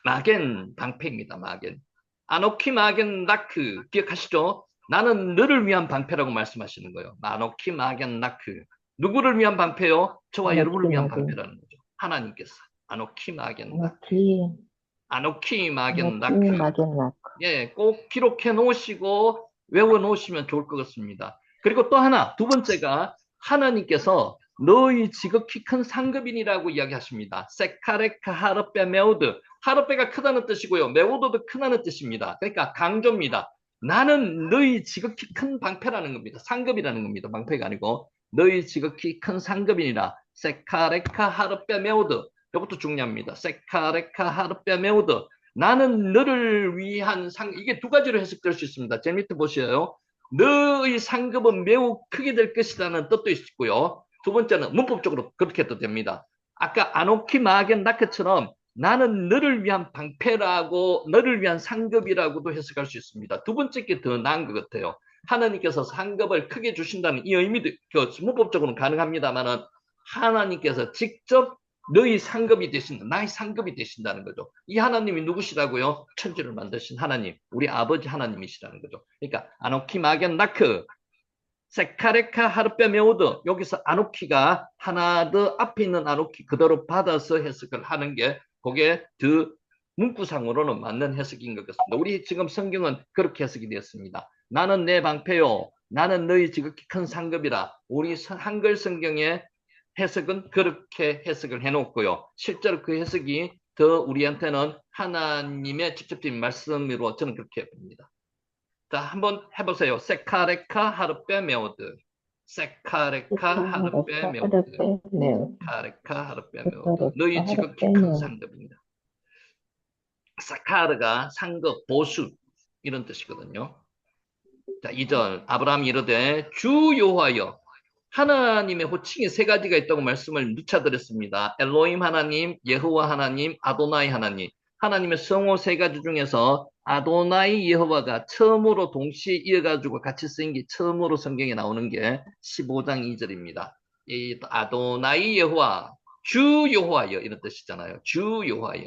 마겐 방패입니다. 마겐. 아노키 마겐 나크 기억하시죠? 나는 너를 위한 방패라고 말씀하시는 거예요. 아노키 마겐 나크. 누구를 위한 방패요? 저와 여러분을 위한 아노키나게, 방패라는 거죠. 하나님께서. 아노키 마겐 나크. 아노키, 아노키 마겐 아노키, 나크. 마겐락. 예, 꼭 기록해 놓으시고 외워 놓으시면 좋을 것 같습니다. 그리고 또 하나, 두 번째가 하나님께서 너희 지극히 큰 상급인이라고 이야기하십니다. 세카레카 하르베 메우드. 하르베가 크다는 뜻이고요. 메우드도 크다는 뜻입니다. 그러니까 강조입니다. 나는 너희 지극히 큰 방패라는 겁니다. 상급이라는 겁니다. 방패가 아니고 너희 지극히 큰 상급인이라. 세카레카 하르베 메우드. 이것도 중요합니다. 세카레카 하르베 메우드. 나는 너를 위한 이게 두 가지로 해석될 수 있습니다. 제 밑에 보셔요. 너의 상급은 매우 크게 될 것이라는 뜻도 있고요. 두 번째는 문법적으로 그렇게 도 됩니다. 아까 아노키 마겐 나크처럼 나는 너를 위한 방패라고, 너를 위한 상급이라고도 해석할 수 있습니다. 두 번째 게 더 나은 것 같아요. 하나님께서 상급을 크게 주신다는 이 의미도 문법적으로는 가능합니다만은 하나님께서 직접 너희 상급이 되신다. 나의 상급이 되신다는 거죠. 이 하나님이 누구시라고요? 천지를 만드신 하나님. 우리 아버지 하나님이시라는 거죠. 그러니까 아노키 마겐 나크. 세카레카 하르페 메오드. 여기서 아노키가 하나 더 앞에 있는 아노키 그대로 받아서 해석을 하는 게 그게 더 문구상으로는 맞는 해석인 것 같습니다. 우리 지금 성경은 그렇게 해석이 되었습니다. 나는 내 방패요. 나는 너희 지극히 큰 상급이라. 우리 한글 성경에 해석은 그렇게 해석을 해놓고요. 실제로 그 해석이 더 우리한테는 하나님의 직접적인 말씀으로 저는 그렇게 봅니다. 자, 한번 해보세요. 세카레카 하르페 메오드. 세카레카 하르페 메오드. 세카레카 하르페 메오드. 너희 지극히 큰 상급입니다. 사카르가 상급, 보수 이런 뜻이거든요. 자, 2절 아브라함이 이르되 주 여호와여. 하나님의 호칭이 세 가지가 있다고 말씀을 누차 드렸습니다. 엘로힘 하나님, 여호와 하나님, 아도나이 하나님. 하나님의 성호 세 가지 중에서 아도나이 여호와가 처음으로 동시에 이어가지고 같이 쓰인 게 처음으로 성경에 나오는 게 15장 2절입니다. 이 아도나이 여호와, 주 여호와여 이런 뜻이잖아요. 주 여호와여.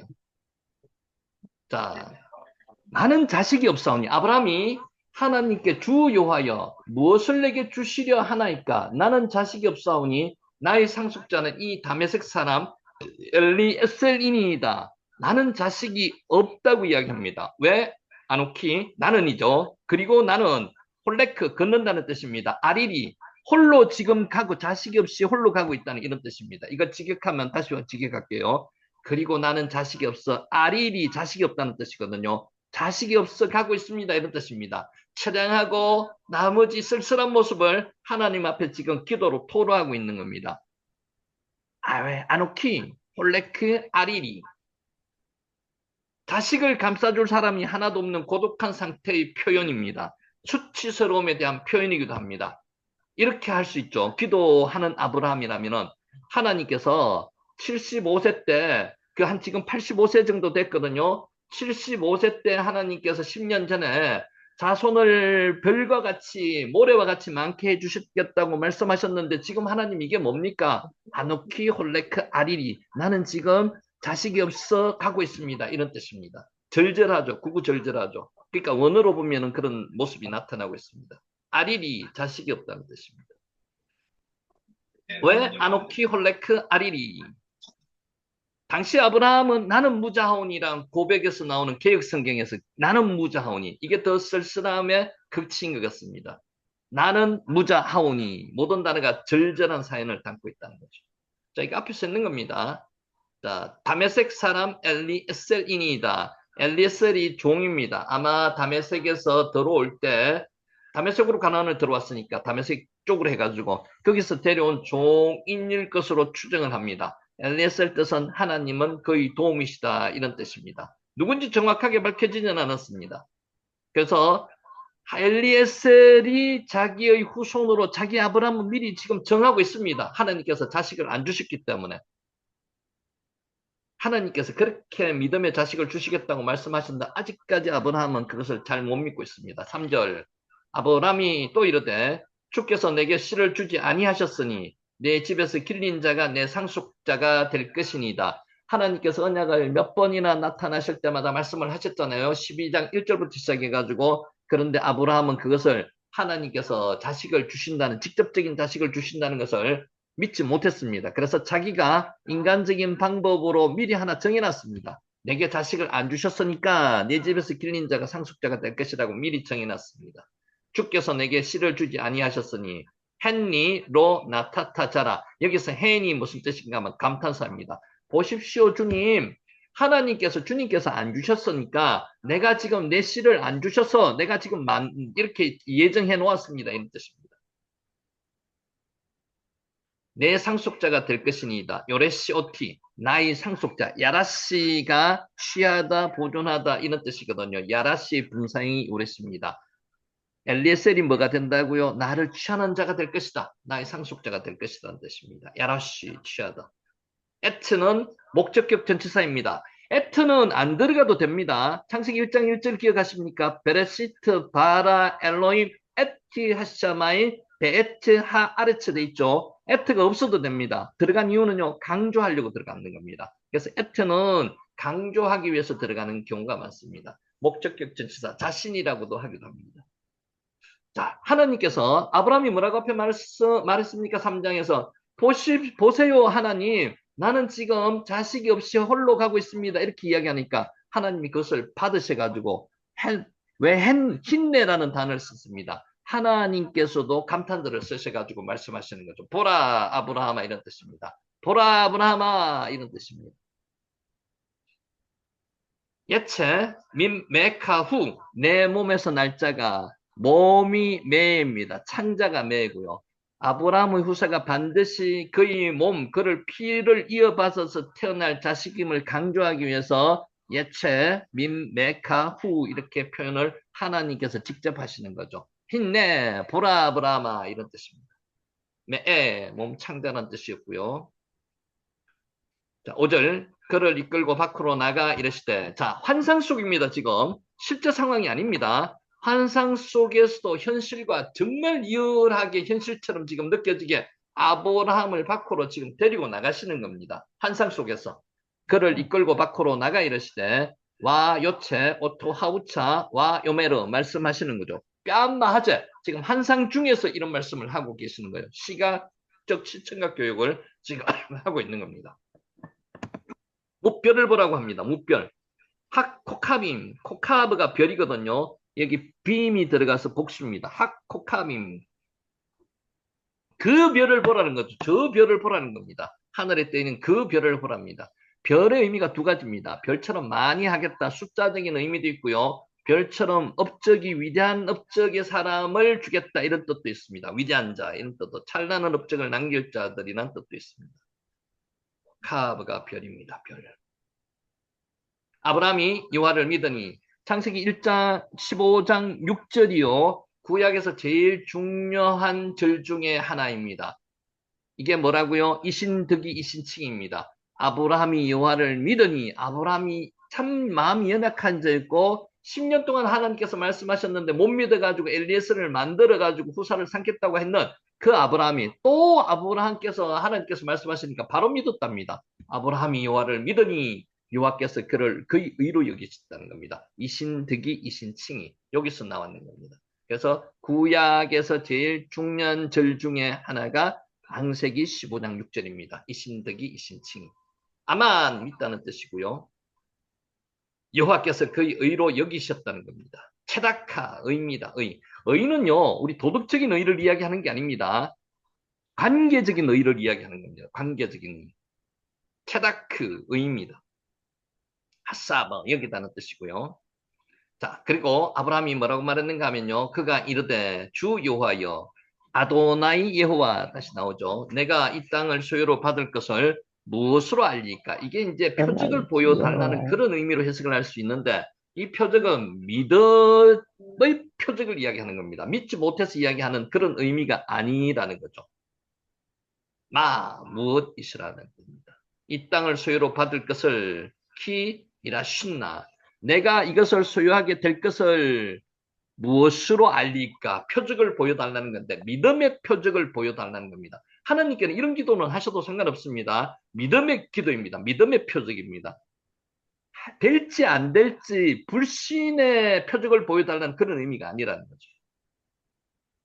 자, 나는 자식이 없사오니 아브라함이 하나님께 주 여호와여 무엇을 내게 주시려 하나이까? 나는 자식이 없사오니 나의 상속자는 이 다메섹 사람 엘리에셀이니이다. 나는 자식이 없다고 이야기합니다. 왜? 아노키 나는이죠. 그리고 나는 홀레크 걷는다는 뜻입니다. 아리리 홀로 지금 가고 자식이 없이 홀로 가고 있다는 이런 뜻입니다. 이거 직역하면 다시 직역할게요. 그리고 나는 자식이 없어. 아리리 자식이 없다는 뜻이거든요. 자식이 없어 가고 있습니다. 이런 뜻입니다. 처량하고 나머지 쓸쓸한 모습을 하나님 앞에 지금 기도로 토로하고 있는 겁니다. 왜? 아노키, 홀레크, 아리리. 자식을 감싸줄 사람이 하나도 없는 고독한 상태의 표현입니다. 수치스러움에 대한 표현이기도 합니다. 이렇게 할 수 있죠. 기도하는 아브라함이라면 하나님께서 75세 때, 지금 85세 정도 됐거든요. 75세 때 하나님께서 10년 전에 자손을 별과 같이 모래와 같이 많게 해주셨겠다고 말씀하셨는데 지금 하나님 이게 뭡니까? 아노키 홀레크 아리리. 나는 지금 자식이 없어 가고 있습니다. 이런 뜻입니다. 절절하죠. 구구절절하죠. 그러니까 원어로 보면은 그런 모습이 나타나고 있습니다. 아리리, 자식이 없다는 뜻입니다. 왜? 아노키 홀레크 아리리. 당시 아브라함은 나는 무자하오니랑 고백에서 나오는 개혁성경에서 나는 무자하오니 이게 더 쓸쓸함의 극치인 것 같습니다. 나는 무자하오니 모든 단어가 절절한 사연을 담고 있다는 거죠. 자, 이게 앞에서 있는 겁니다. 자, 다메섹 사람 엘리에셀이니이다. 엘리에셀이 종입니다. 아마 다메섹에서 들어올 때 다메섹으로 가나안을 들어왔으니까 다메섹 쪽으로 해가지고 거기서 데려온 종인일 것으로 추정을 합니다. 엘리에셀 뜻은 하나님은 그의 도움이시다 이런 뜻입니다. 누군지 정확하게 밝혀지지는 않았습니다. 그래서 엘리에셀이 자기의 후손으로 자기 아브라함은 미리 지금 정하고 있습니다. 하나님께서 자식을 안 주셨기 때문에. 하나님께서 그렇게 믿음의 자식을 주시겠다고 말씀하셨는데 아직까지 아브라함은 그것을 잘 못 믿고 있습니다. 3절 아브라함이 또 이르되 주께서 내게 씨를 주지 아니하셨으니 내 집에서 길린 자가 내 상속자가 될 것이니이다. 하나님께서 언약을 몇 번이나 나타나실 때마다 말씀을 하셨잖아요. 12장 1절부터 시작해가지고 그런데 아브라함은 그것을 하나님께서 자식을 주신다는 직접적인 자식을 주신다는 것을 믿지 못했습니다. 그래서 자기가 인간적인 방법으로 미리 하나 정해놨습니다. 내게 자식을 안 주셨으니까 내 집에서 길린 자가 상속자가 될 것이라고 미리 정해놨습니다. 주께서 내게 씨를 주지 아니하셨으니 헨니로 나타타자라. 여기서 헨이 무슨 뜻인가 하면 감탄사입니다. 보십시오 주님, 하나님께서 주님께서 안 주셨으니까 내가 지금 내 씨를 안 주셔서 내가 지금 이렇게 예정해 놓았습니다. 이런 뜻입니다. 내 상속자가 될 것이니이다. 요레시 오티, 나의 상속자. 야라시가 취하다, 보존하다 이런 뜻이거든요. 야라시 분사형이 요레시입니다. 엘리에셀이 뭐가 된다고요? 나를 취하는 자가 될 것이다. 나의 상속자가 될 것이라는 뜻입니다. 야라시, 취하다. 에트는 목적격 전치사입니다. 에트는 안 들어가도 됩니다. 창세기 1장 1절 기억하십니까? 베레시트 바라 엘로임 에티 하샤마이 베에트 하 아레츠 돼 있죠. 에트가 없어도 됩니다. 들어간 이유는요. 강조하려고 들어가는 겁니다. 그래서 에트는 강조하기 위해서 들어가는 경우가 많습니다. 목적격 전치사 자신이라고도 하기도 합니다. 자, 하나님께서 아브라함이 뭐라고 앞에 말했습니까? 3장에서 보세요 하나님, 나는 지금 자식이 없이 홀로 가고 있습니다. 이렇게 이야기하니까 하나님이 그것을 받으셔가지고 힘내라는 단어를 썼습니다. 하나님께서도 감탄들을 쓰셔가지고 말씀하시는 거죠. 보라 아브라함아 이런 뜻입니다. 보라 아브라함아 이런 뜻입니다. 예체 민메카후 내 몸에서 날짜가 몸이 매입니다. 창자가 매고요. 아브라함의 후사가 반드시 그의 몸, 그를 피를 이어받아서 태어날 자식임을 강조하기 위해서 예체 민메카후 이렇게 표현을 하나님께서 직접 하시는 거죠. 힘내 보라 아브라함아 이런 뜻입니다. 매에 몸 창자라는 뜻이었고요. 자, 5절 그를 이끌고 밖으로 나가 이르시되 자 환상 속입니다. 지금 실제 상황이 아닙니다. 환상 속에서도 현실과 정말 리얼하게 현실처럼 지금 느껴지게 아브라함을 밖으로 지금 데리고 나가시는 겁니다. 환상 속에서 그를 이끌고 밖으로 나가 이르시되 와 요체 오토 하우차 와 요메르 말씀하시는 거죠. 뺨마하제 지금 환상 중에서 이런 말씀을 하고 계시는 거예요. 시각적 시청각 교육을 지금 하고 있는 겁니다. 무별을 보라고 합니다. 무별. 코카빔. 코카브가 별이거든요. 여기 빔이 들어가서 복수입니다. 코카빔. 그 별을 보라는 거죠. 저 별을 보라는 겁니다. 하늘에 떠있는 그 별을 보랍니다. 별의 의미가 두 가지입니다. 별처럼 많이 하겠다. 숫자적인 의미도 있고요. 별처럼 업적이 위대한 업적의 사람을 주겠다. 이런 뜻도 있습니다. 위대한 자 이런 뜻도 찬란한 업적을 남길 자들이란 뜻도 있습니다. 코카브가 별입니다. 별. 아브라함이 여호와를 믿으니 창세기 1장 15장 6절이요. 구약에서 제일 중요한 절 중에 하나입니다. 이게 뭐라고요? 이신득이 이신칭입니다. 아브라함이 여호와를 믿으니 아브라함이 참 마음이 연약한 자였고 10년 동안 하나님께서 말씀하셨는데 못 믿어가지고 엘리에셀을 만들어가지고 후사를 삼겠다고 했는 그 아브라함이 또 아브라함께서 하나님께서 말씀하시니까 바로 믿었답니다. 아브라함이 여호와를 믿으니 여호와께서 그를 그의 의로 여기셨다는 겁니다. 이신득이 이신칭이 여기서 나왔는 겁니다. 그래서 구약에서 제일 중요한 절 중에 하나가 창세기 15장 6절입니다. 이신득이 이신칭이. 아만 믿다는 뜻이고요. 여호와께서 그의 의로 여기셨다는 겁니다. 체다카 의입니다. 의. 의는요, 우리 도덕적인 의를 이야기하는 게 아닙니다. 관계적인 의를 이야기하는 겁니다. 관계적인 의. 체다크 의입니다. 하사바 여기다는 뜻이고요. 자, 그리고 아브라함이 뭐라고 말했는가 하면요. 그가 이르되 주 여호와여 아도나이 여호와 다시 나오죠. 내가 이 땅을 소유로 받을 것을 무엇으로 알리까? 이게 이제 표적을 보여달라는 여호와의 그런 의미로 해석을 할 수 있는데 이 표적은 믿음의 표적을 이야기하는 겁니다. 믿지 못해서 이야기하는 그런 의미가 아니라는 거죠. 무엇이라는 겁니다. 이 땅을 소유로 받을 것을 키이라 신나 내가 이것을 소유하게 될 것을 무엇으로 알릴까? 표적을 보여달라는 건데 믿음의 표적을 보여달라는 겁니다. 하나님께는 이런 기도는 하셔도 상관없습니다. 믿음의 기도입니다. 믿음의 표적입니다. 될지 안 될지 불신의 표적을 보여달라는 그런 의미가 아니라는 거죠.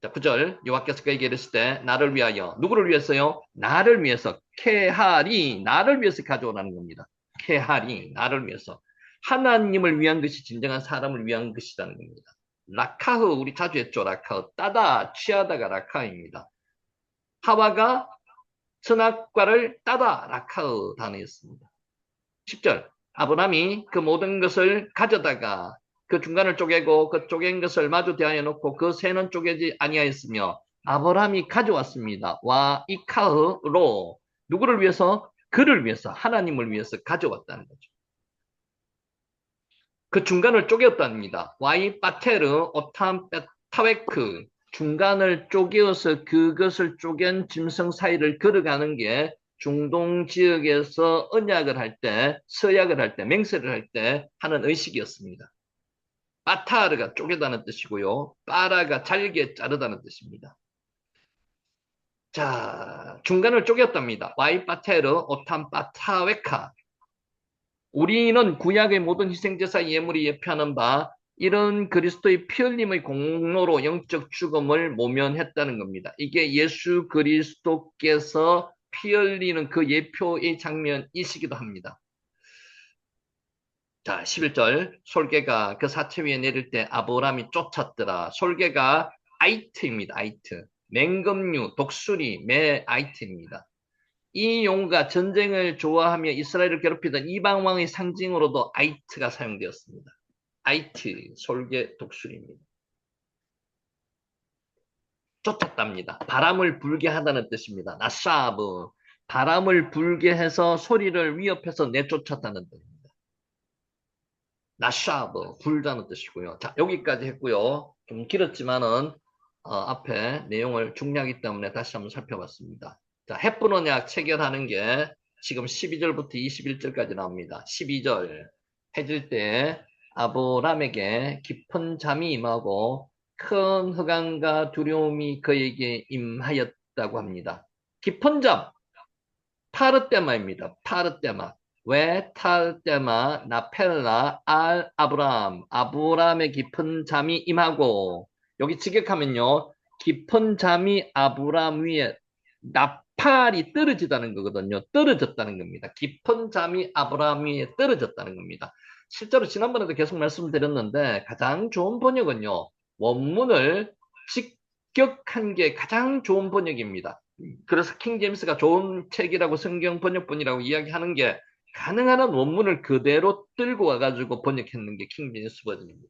자, 9절 여호와께서 그에게 이르실 때 나를 위하여 누구를 위해서요? 나를 위해서 케하리 나를 위해서 가져오라는 겁니다. 케하리 나를 위해서 하나님을 위한 것이 진정한 사람을 위한 것이라는 겁니다. 라카흐 우리 자주 했죠. 라카흐 따다 취하다가 라카흐입니다. 하와가 선악과를 따다 라카흐 단어였습니다. 10절 아브라함이 그 모든 것을 가져다가 그 중간을 쪼개고 그 쪼갠 것을 마주 대하여 놓고 그 새는 쪼개지 아니하였으며 아브라함이 가져왔습니다. 와 이카흐로 누구를 위해서? 그를 위해서 하나님을 위해서 가져왔다는 거죠. 그 중간을 쪼개었답니다. 와이 파테르 오탐 타웨크 중간을 쪼개어서 그것을 쪼갠 짐승 사이를 걸어가는 게 중동 지역에서 언약을 할 때, 서약을 할 때, 맹세를 할 때 하는 의식이었습니다. 파타르가 쪼개다는 뜻이고요. 빠라가 잘게 자르다는 뜻입니다. 자, 중간을 쪼개었답니다. 와이 파테르 오탐 파타웨카 우리는 구약의 모든 희생제사 예물이 예표하는 바 이런 그리스도의 피 흘림의 공로로 영적 죽음을 모면했다는 겁니다. 이게 예수 그리스도께서 피 흘리는 그 예표의 장면이시기도 합니다. 자, 11절 솔개가 그 사체 위에 내릴 때 아브라함이 쫓았더라. 솔개가 아이트입니다. 아이트. 맹금류, 독수리, 매 아이트입니다. 이 용과 전쟁을 좋아하며 이스라엘을 괴롭히던 이방 왕의 상징으로도 아이트가 사용되었습니다. 아이트, 솔개, 독수리입니다. 쫓았답니다. 바람을 불게 하다는 뜻입니다. 나샤브, 바람을 불게 해서 소리를 위협해서 내쫓았다는 뜻입니다. 나샤브, 불다는 뜻이고요. 자, 여기까지 했고요. 좀 길었지만은 앞에 내용을 중요하기 때문에 다시 한번 살펴봤습니다. 자, 햇분 언약 체결하는 게 지금 12절부터 21절까지 나옵니다. 12절 해질 때 아브람에게 깊은 잠이 임하고 큰 흑암과 두려움이 그에게 임하였다고 합니다. 깊은 잠, 타르테마입니다. 타르테마. 왜 타르테마 나펠라 알 아브람 아브람의 깊은 잠이 임하고 여기 직역하면요. 깊은 잠이 아브람 위에 나팔이 떨어지다는 거거든요. 떨어졌다는 겁니다. 깊은 잠이 아브람 위에 떨어졌다는 겁니다. 실제로 지난번에도 계속 말씀드렸는데 가장 좋은 번역은요. 원문을 직역한 게 가장 좋은 번역입니다. 그래서 킹 제임스가 좋은 책이라고 성경 번역본이라고 이야기하는 게 가능한 한 원문을 그대로 들고 와가지고 번역했는 게 킹 제임스 버전입니다.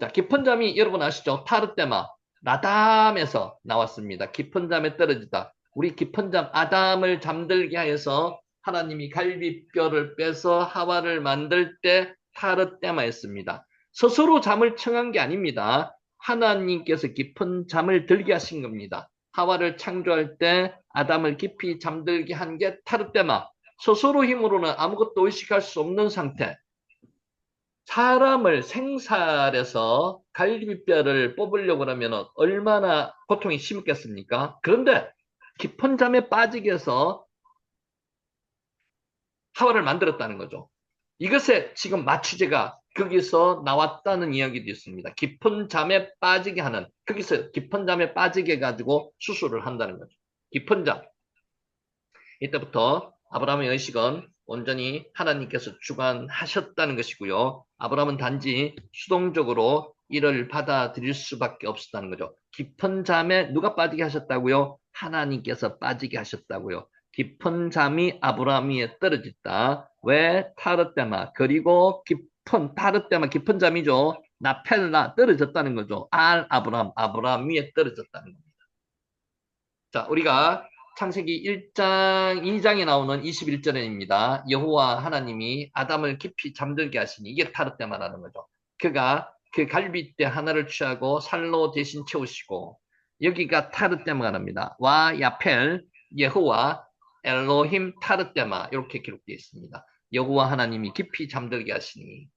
자, 깊은 잠이 여러분 아시죠? 타르테마, 라담에서 나왔습니다. 깊은 잠에 떨어지다. 우리 깊은 잠, 아담을 잠들게 하여서 하나님이 갈비뼈를 빼서 하와를 만들 때 타르테마였습니다. 스스로 잠을 청한 게 아닙니다. 하나님께서 깊은 잠을 들게 하신 겁니다. 하와를 창조할 때 아담을 깊이 잠들게 한 게 타르테마. 스스로 힘으로는 아무것도 의식할 수 없는 상태. 사람을 생살해서 갈비뼈를 뽑으려고 하면 얼마나 고통이 심했겠습니까? 그런데 깊은 잠에 빠지게 해서 하와를 만들었다는 거죠. 이것에 지금 마취제가 거기서 나왔다는 이야기도 있습니다. 깊은 잠에 빠지게 하는, 거기서 깊은 잠에 빠지게 해가지고 수술을 한다는 거죠. 깊은 잠. 이때부터 아브라함의 의식은 온전히 하나님께서 주관하셨다는 것이고요. 아브라함은 단지 수동적으로 이를 받아들일 수밖에 없었다는 거죠. 깊은 잠에 누가 빠지게 하셨다고요? 하나님께서 빠지게 하셨다고요. 깊은 잠이 아브라함 위에 떨어졌다. 왜? 타르테마. 그리고 타르테마 깊은 잠이죠. 나펠라 떨어졌다는 거죠. 아브라함 위에 떨어졌다는 겁니다. 자, 우리가 창세기 1장, 2장에 나오는 21절입니다. 여호와 하나님이 아담을 깊이 잠들게 하시니 이게 타르테 말하는 거죠. 그가 그 갈빗대 하나를 취하고 살로 대신 채우시고 여기가 타르테 말합니다. 와 야펠 여호와 엘로힘 타르테마 이렇게 기록되어 있습니다. 여호와 하나님이 깊이 잠들게 하시니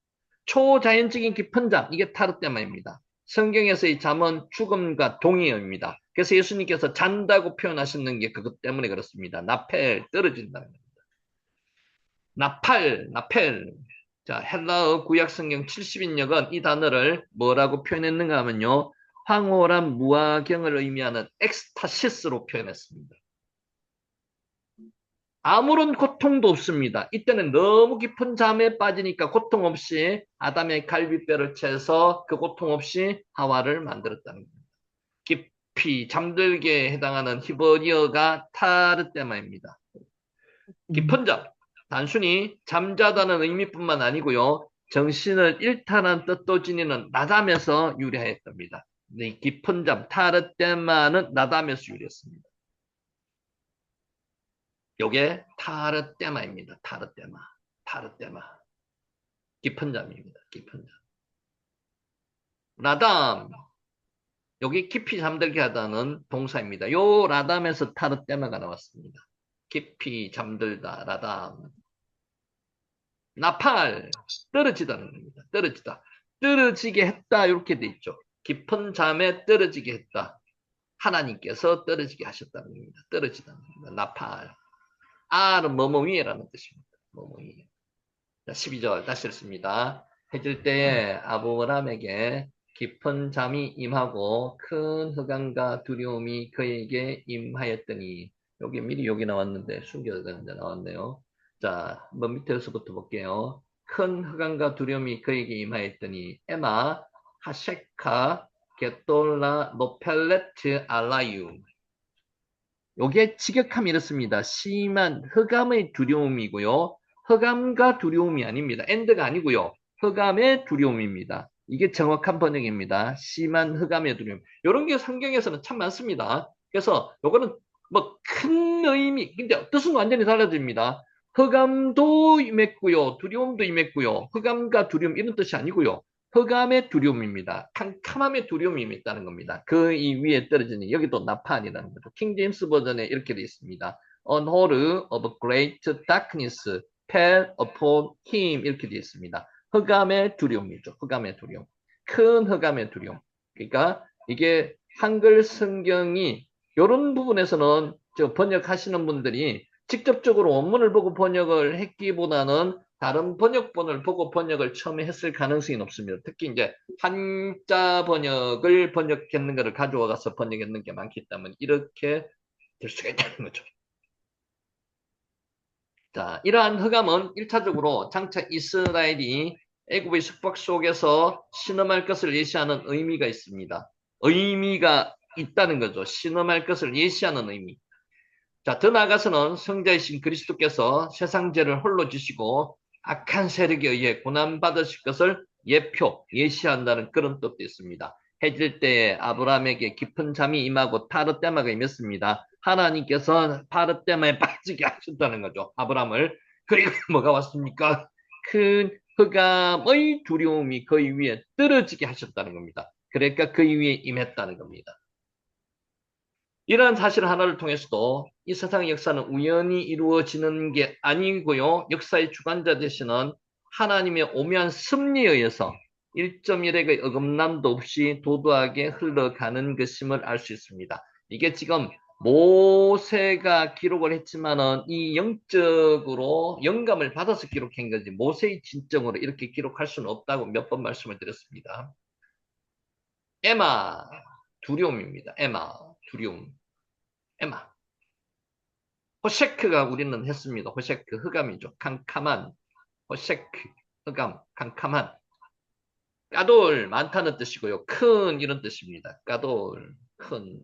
초자연적인 깊은 잠 이게 타르테마입니다. 성경에서의 잠은 죽음과 동의어입니다. 그래서 예수님께서 잔다고 표현하셨는 게 그것 때문에 그렇습니다. 나펠, 떨어진다는 겁니다. 나펠. 자, 헬라어 구약 성경 70인역은 이 단어를 뭐라고 표현했는가 하면요. 황홀한 무아경을 의미하는 엑스타시스로 표현했습니다. 아무런 고통도 없습니다. 이때는 너무 깊은 잠에 빠지니까 고통 없이 아담의 갈비뼈를 채서 그 고통 없이 하와를 만들었다는 겁니다. 깊이 잠들게 해당하는 히브리어가 타르테마입니다. 깊은 잠, 단순히 잠자다는 의미뿐만 아니고요. 정신을 일탈한 뜻도 지니는 나담에서 유래했답니다. 네, 깊은 잠, 타르테마는 나담에서 유래했습니다. 요게 타르테마입니다. 타르테마. 깊은 잠입니다. 깊은 잠. 라담. 여기 깊이 잠들게 하다는 동사입니다. 요 라담에서 타르테마가 나왔습니다. 깊이 잠들다, 라담. 나팔. 떨어지다는 겁니다. 떨어지다. 떨어지게 했다. 이렇게 돼 있죠. 깊은 잠에 떨어지게 했다. 하나님께서 떨어지게 하셨다는 겁니다. 떨어지다는 겁니다. 나팔. 알은 뭐뭐 위에라는 뜻입니다. 뭐뭐 위에. 자, 12절 다시 읽습니다. 해질 때에 아브라함에게 깊은 잠이 임하고 큰 흑암과 두려움이 그에게 임하였더니 여기 미리 여기 나왔는데 숨겨야 되는데 나왔네요. 자, 한번 밑에서부터 볼게요. 큰 흑암과 두려움이 그에게 임하였더니 에마 하셰카 게돌라 노펠레트 알라유 요게 직역함이 이렇습니다. 심한 흑암의 두려움이고요. 흑암과 두려움이 아닙니다. 엔드가 아니고요. 흑암의 두려움입니다. 이게 정확한 번역입니다. 심한 흑암의 두려움. 이런 게 성경에서는 참 많습니다. 그래서 요거는 뭐 큰 의미, 근데 뜻은 완전히 달라집니다. 흑암도 임했고요. 두려움도 임했고요. 흑암과 두려움 이런 뜻이 아니고요. 흑암의 두려움입니다. 캄캄함의 두려움이 있다는 겁니다. 그 이 위에 떨어지는 여기도 나판이라는 거죠. 킹 제임스 버전에 이렇게 되어 있습니다. A horror of great darkness fell upon him 이렇게 되어 있습니다. 흑암의 두려움이죠. 흑암의 두려움. 큰 흑암의 두려움. 그러니까 이게 한글 성경이 이런 부분에서는 저 번역하시는 분들이 직접적으로 원문을 보고 번역을 했기보다는 다른 번역본을 보고 번역을 처음에 했을 가능성이 높습니다. 특히 이제 한자 번역을 번역했는 것을 가져와 가서 번역했는 게 많기 때문에 이렇게 될 수가 있다는 거죠. 자, 이러한 흑암은 1차적으로 장차 이스라엘이 애굽의 숙박 속에서 신음할 것을 예시하는 의미가 있습니다. 의미가 있다는 거죠. 신음할 것을 예시하는 의미. 자, 더 나아가서는 성자이신 그리스도께서 세상 죄를 홀로 지시고 악한 세력에 의해 고난받으실 것을 예시한다는 그런 뜻도 있습니다. 해질 때에 아브라함에게 깊은 잠이 임하고 타르테마가 임했습니다. 하나님께서 타르테마에 빠지게 하셨다는 거죠. 아브라함을. 그리고 뭐가 왔습니까? 큰 흑암의 두려움이 그의 위에 떨어지게 하셨다는 겁니다. 그러니까 그의 위에 임했다는 겁니다. 이러한 사실 하나를 통해서도 이 세상의 역사는 우연히 이루어지는 게 아니고요. 역사의 주관자 되시는 하나님의 오묘한 섭리에 의해서 1.1핵의 어긋남도 없이 도도하게 흘러가는 것임을 알 수 있습니다. 이게 지금 모세가 기록을 했지만은 이 영적으로 영감을 받아서 기록한 거지 모세의 진정으로 이렇게 기록할 수는 없다고 몇 번 말씀을 드렸습니다. 에마 두려움입니다. 에마 두려움. 에마 호셰크가 우리는 했습니다. 호셰크 흑암이죠. 캄캄한 호셰크 흑암 캄캄한 까돌 많다는 뜻이고요. 큰 이런 뜻입니다. 까돌 큰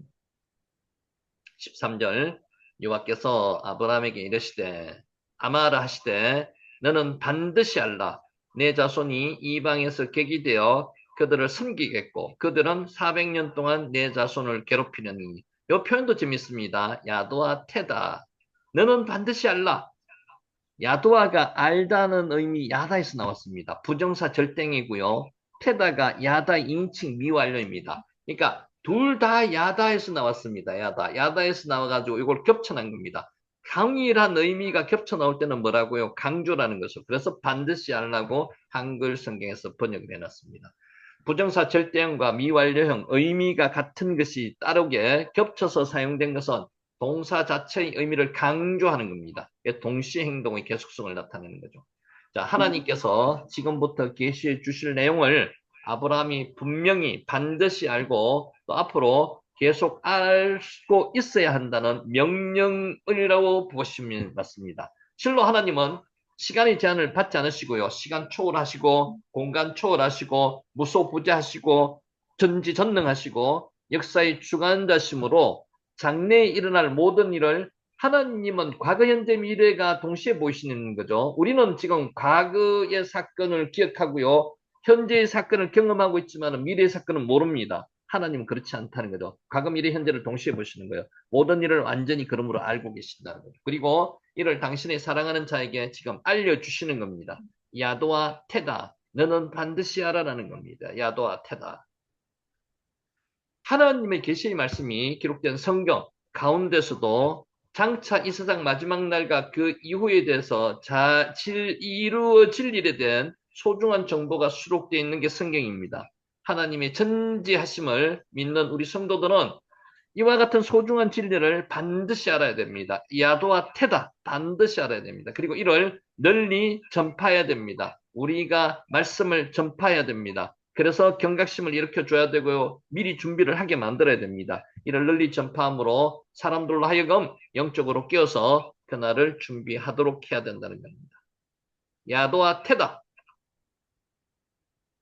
13절 여호와께서 아브라함에게 이르시되 아마라 하시되 너는 반드시 알라 내 자손이 이방에서 객이 되어 그들을 섬기겠고 그들은 400년 동안 내 자손을 괴롭히려니 이 표현도 재밌습니다. 야도아 테다 너는 반드시 알라 야도아가 알다는 의미 야다에서 나왔습니다. 부정사 절땡이고요. 테다가 야다 인칭 미완료입니다. 그러니까 둘 다 야다에서 나왔습니다. 야다에서 나와가지고 이걸 겹쳐난 겁니다. 강일한 의미가 겹쳐 나올 때는 뭐라고요? 강조라는 것을. 그래서 반드시 알라고 한글 성경에서 번역을 해놨습니다. 부정사 절대형과 미완료형 의미가 같은 것이 따르게 겹쳐서 사용된 것은 동사 자체의 의미를 강조하는 겁니다. 동시에 행동의 계속성을 나타내는 거죠. 자, 하나님께서 지금부터 계시해 주실 내용을 아브라함이 분명히 반드시 알고 또 앞으로 계속 알고 있어야 한다는 명령이라고 보시면 맞습니다. 실로 하나님은 시간의 제한을 받지 않으시고요. 시간 초월하시고 공간 초월하시고 무소부재하시고 전지전능하시고 역사의 주관자심으로 장래에 일어날 모든 일을 하나님은 과거, 현재, 미래가 동시에 보시는 거죠. 우리는 지금 과거의 사건을 기억하고요. 현재의 사건을 경험하고 있지만 미래의 사건은 모릅니다. 하나님은 그렇지 않다는 거죠. 과거, 미래, 현재를 동시에 보시는 거예요. 모든 일을 완전히 그러므로 알고 계신다는 거죠. 그리고 이를 당신의 사랑하는 자에게 지금 알려주시는 겁니다. 야도와 테다. 너는 반드시 알아라는 겁니다. 야도와 테다. 하나님의 계시의 말씀이 기록된 성경 가운데서도 장차 이 세상 마지막 날과 그 이후에 대해서 이루어질 일에 대한 소중한 정보가 수록되어 있는 게 성경입니다. 하나님의 전지하심을 믿는 우리 성도들은 이와 같은 소중한 진리를 반드시 알아야 됩니다. 야도와 테다 반드시 알아야 됩니다. 그리고 이를 널리 전파해야 됩니다. 우리가 말씀을 전파해야 됩니다. 그래서 경각심을 일으켜줘야 되고요. 미리 준비를 하게 만들어야 됩니다. 이를 널리 전파함으로 사람들로 하여금 영적으로 깨어서 그날을 준비하도록 해야 된다는 겁니다. 야도와 테다.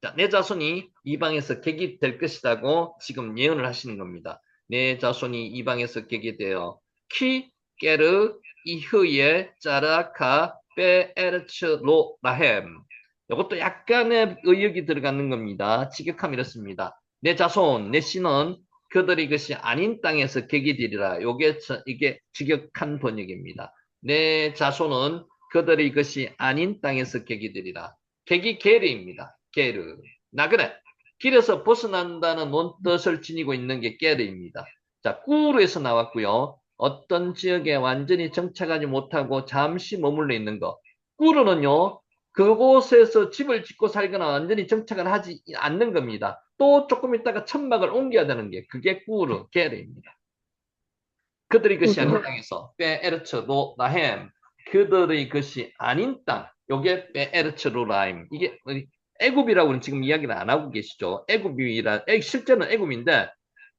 자, 내 자손이 이방에서 객이 될 것이라고 지금 예언을 하시는 겁니다. 내 자손이 이방에서 객이 되어 키 게르 이흐예 짜라카 베에르츠 로라햄 이것도 약간의 의역이 들어가는 겁니다. 직역함 이렇습니다. 내 자손, 내 씨는 그들이 것이 아닌 땅에서 객이 되리라. 이게 직역한 번역입니다. 내 자손은 그들이 것이 아닌 땅에서 객이 되리라. 객이 게르입니다. 게르. 나그네. 길에서 벗어난다는 논뜻을 지니고 있는 게 게르입니다. 자, 꾸르에서 나왔고요. 어떤 지역에 완전히 정착하지 못하고 잠시 머물러 있는 거. 꾸르는요. 그곳에서 집을 짓고 살거나 완전히 정착을 하지 않는 겁니다. 또 조금 있다가 천막을 옮겨야 되는 게 그게 꾸르, 게르입니다. 그들이 것이 아닌 땅에서 베에르츠 로라햄 그들의 것이 아닌 땅 요게 베에르츠 로라임 이게 애굽이라고는 지금 이야기를 안 하고 계시죠. 실제는 애굽인데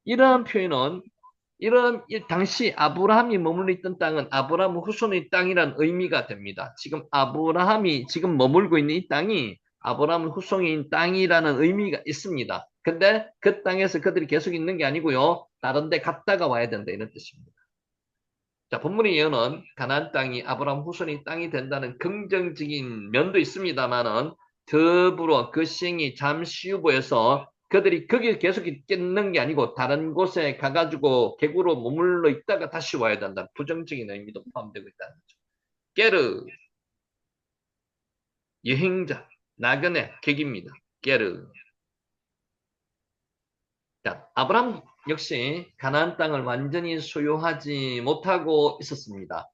이러한 표현은 이런 당시 아브라함이 머물러 있던 땅은 아브라함 후손의 땅이란 의미가 됩니다. 지금 아브라함이 지금 머물고 있는 이 땅이 아브라함 후손인 땅이라는 의미가 있습니다. 근데 그 땅에서 그들이 계속 있는 게 아니고요. 다른 데 갔다가 와야 된다 이런 뜻입니다. 자, 본문의 예언은 가나안 땅이 아브라함 후손의 땅이 된다는 긍정적인 면도 있습니다만은 더불어 그 시행이 잠시 후보에서 그들이 거기 계속 있겠는 게 아니고 다른 곳에 가가지고 객으로 머물러 있다가 다시 와야 된다. 부정적인 의미도 포함되고 있다는 거죠. 게르, 여행자, 나그네, 객입니다. 게르. 자, 아브라함 역시 가나안 땅을 완전히 소유하지 못하고 있었습니다.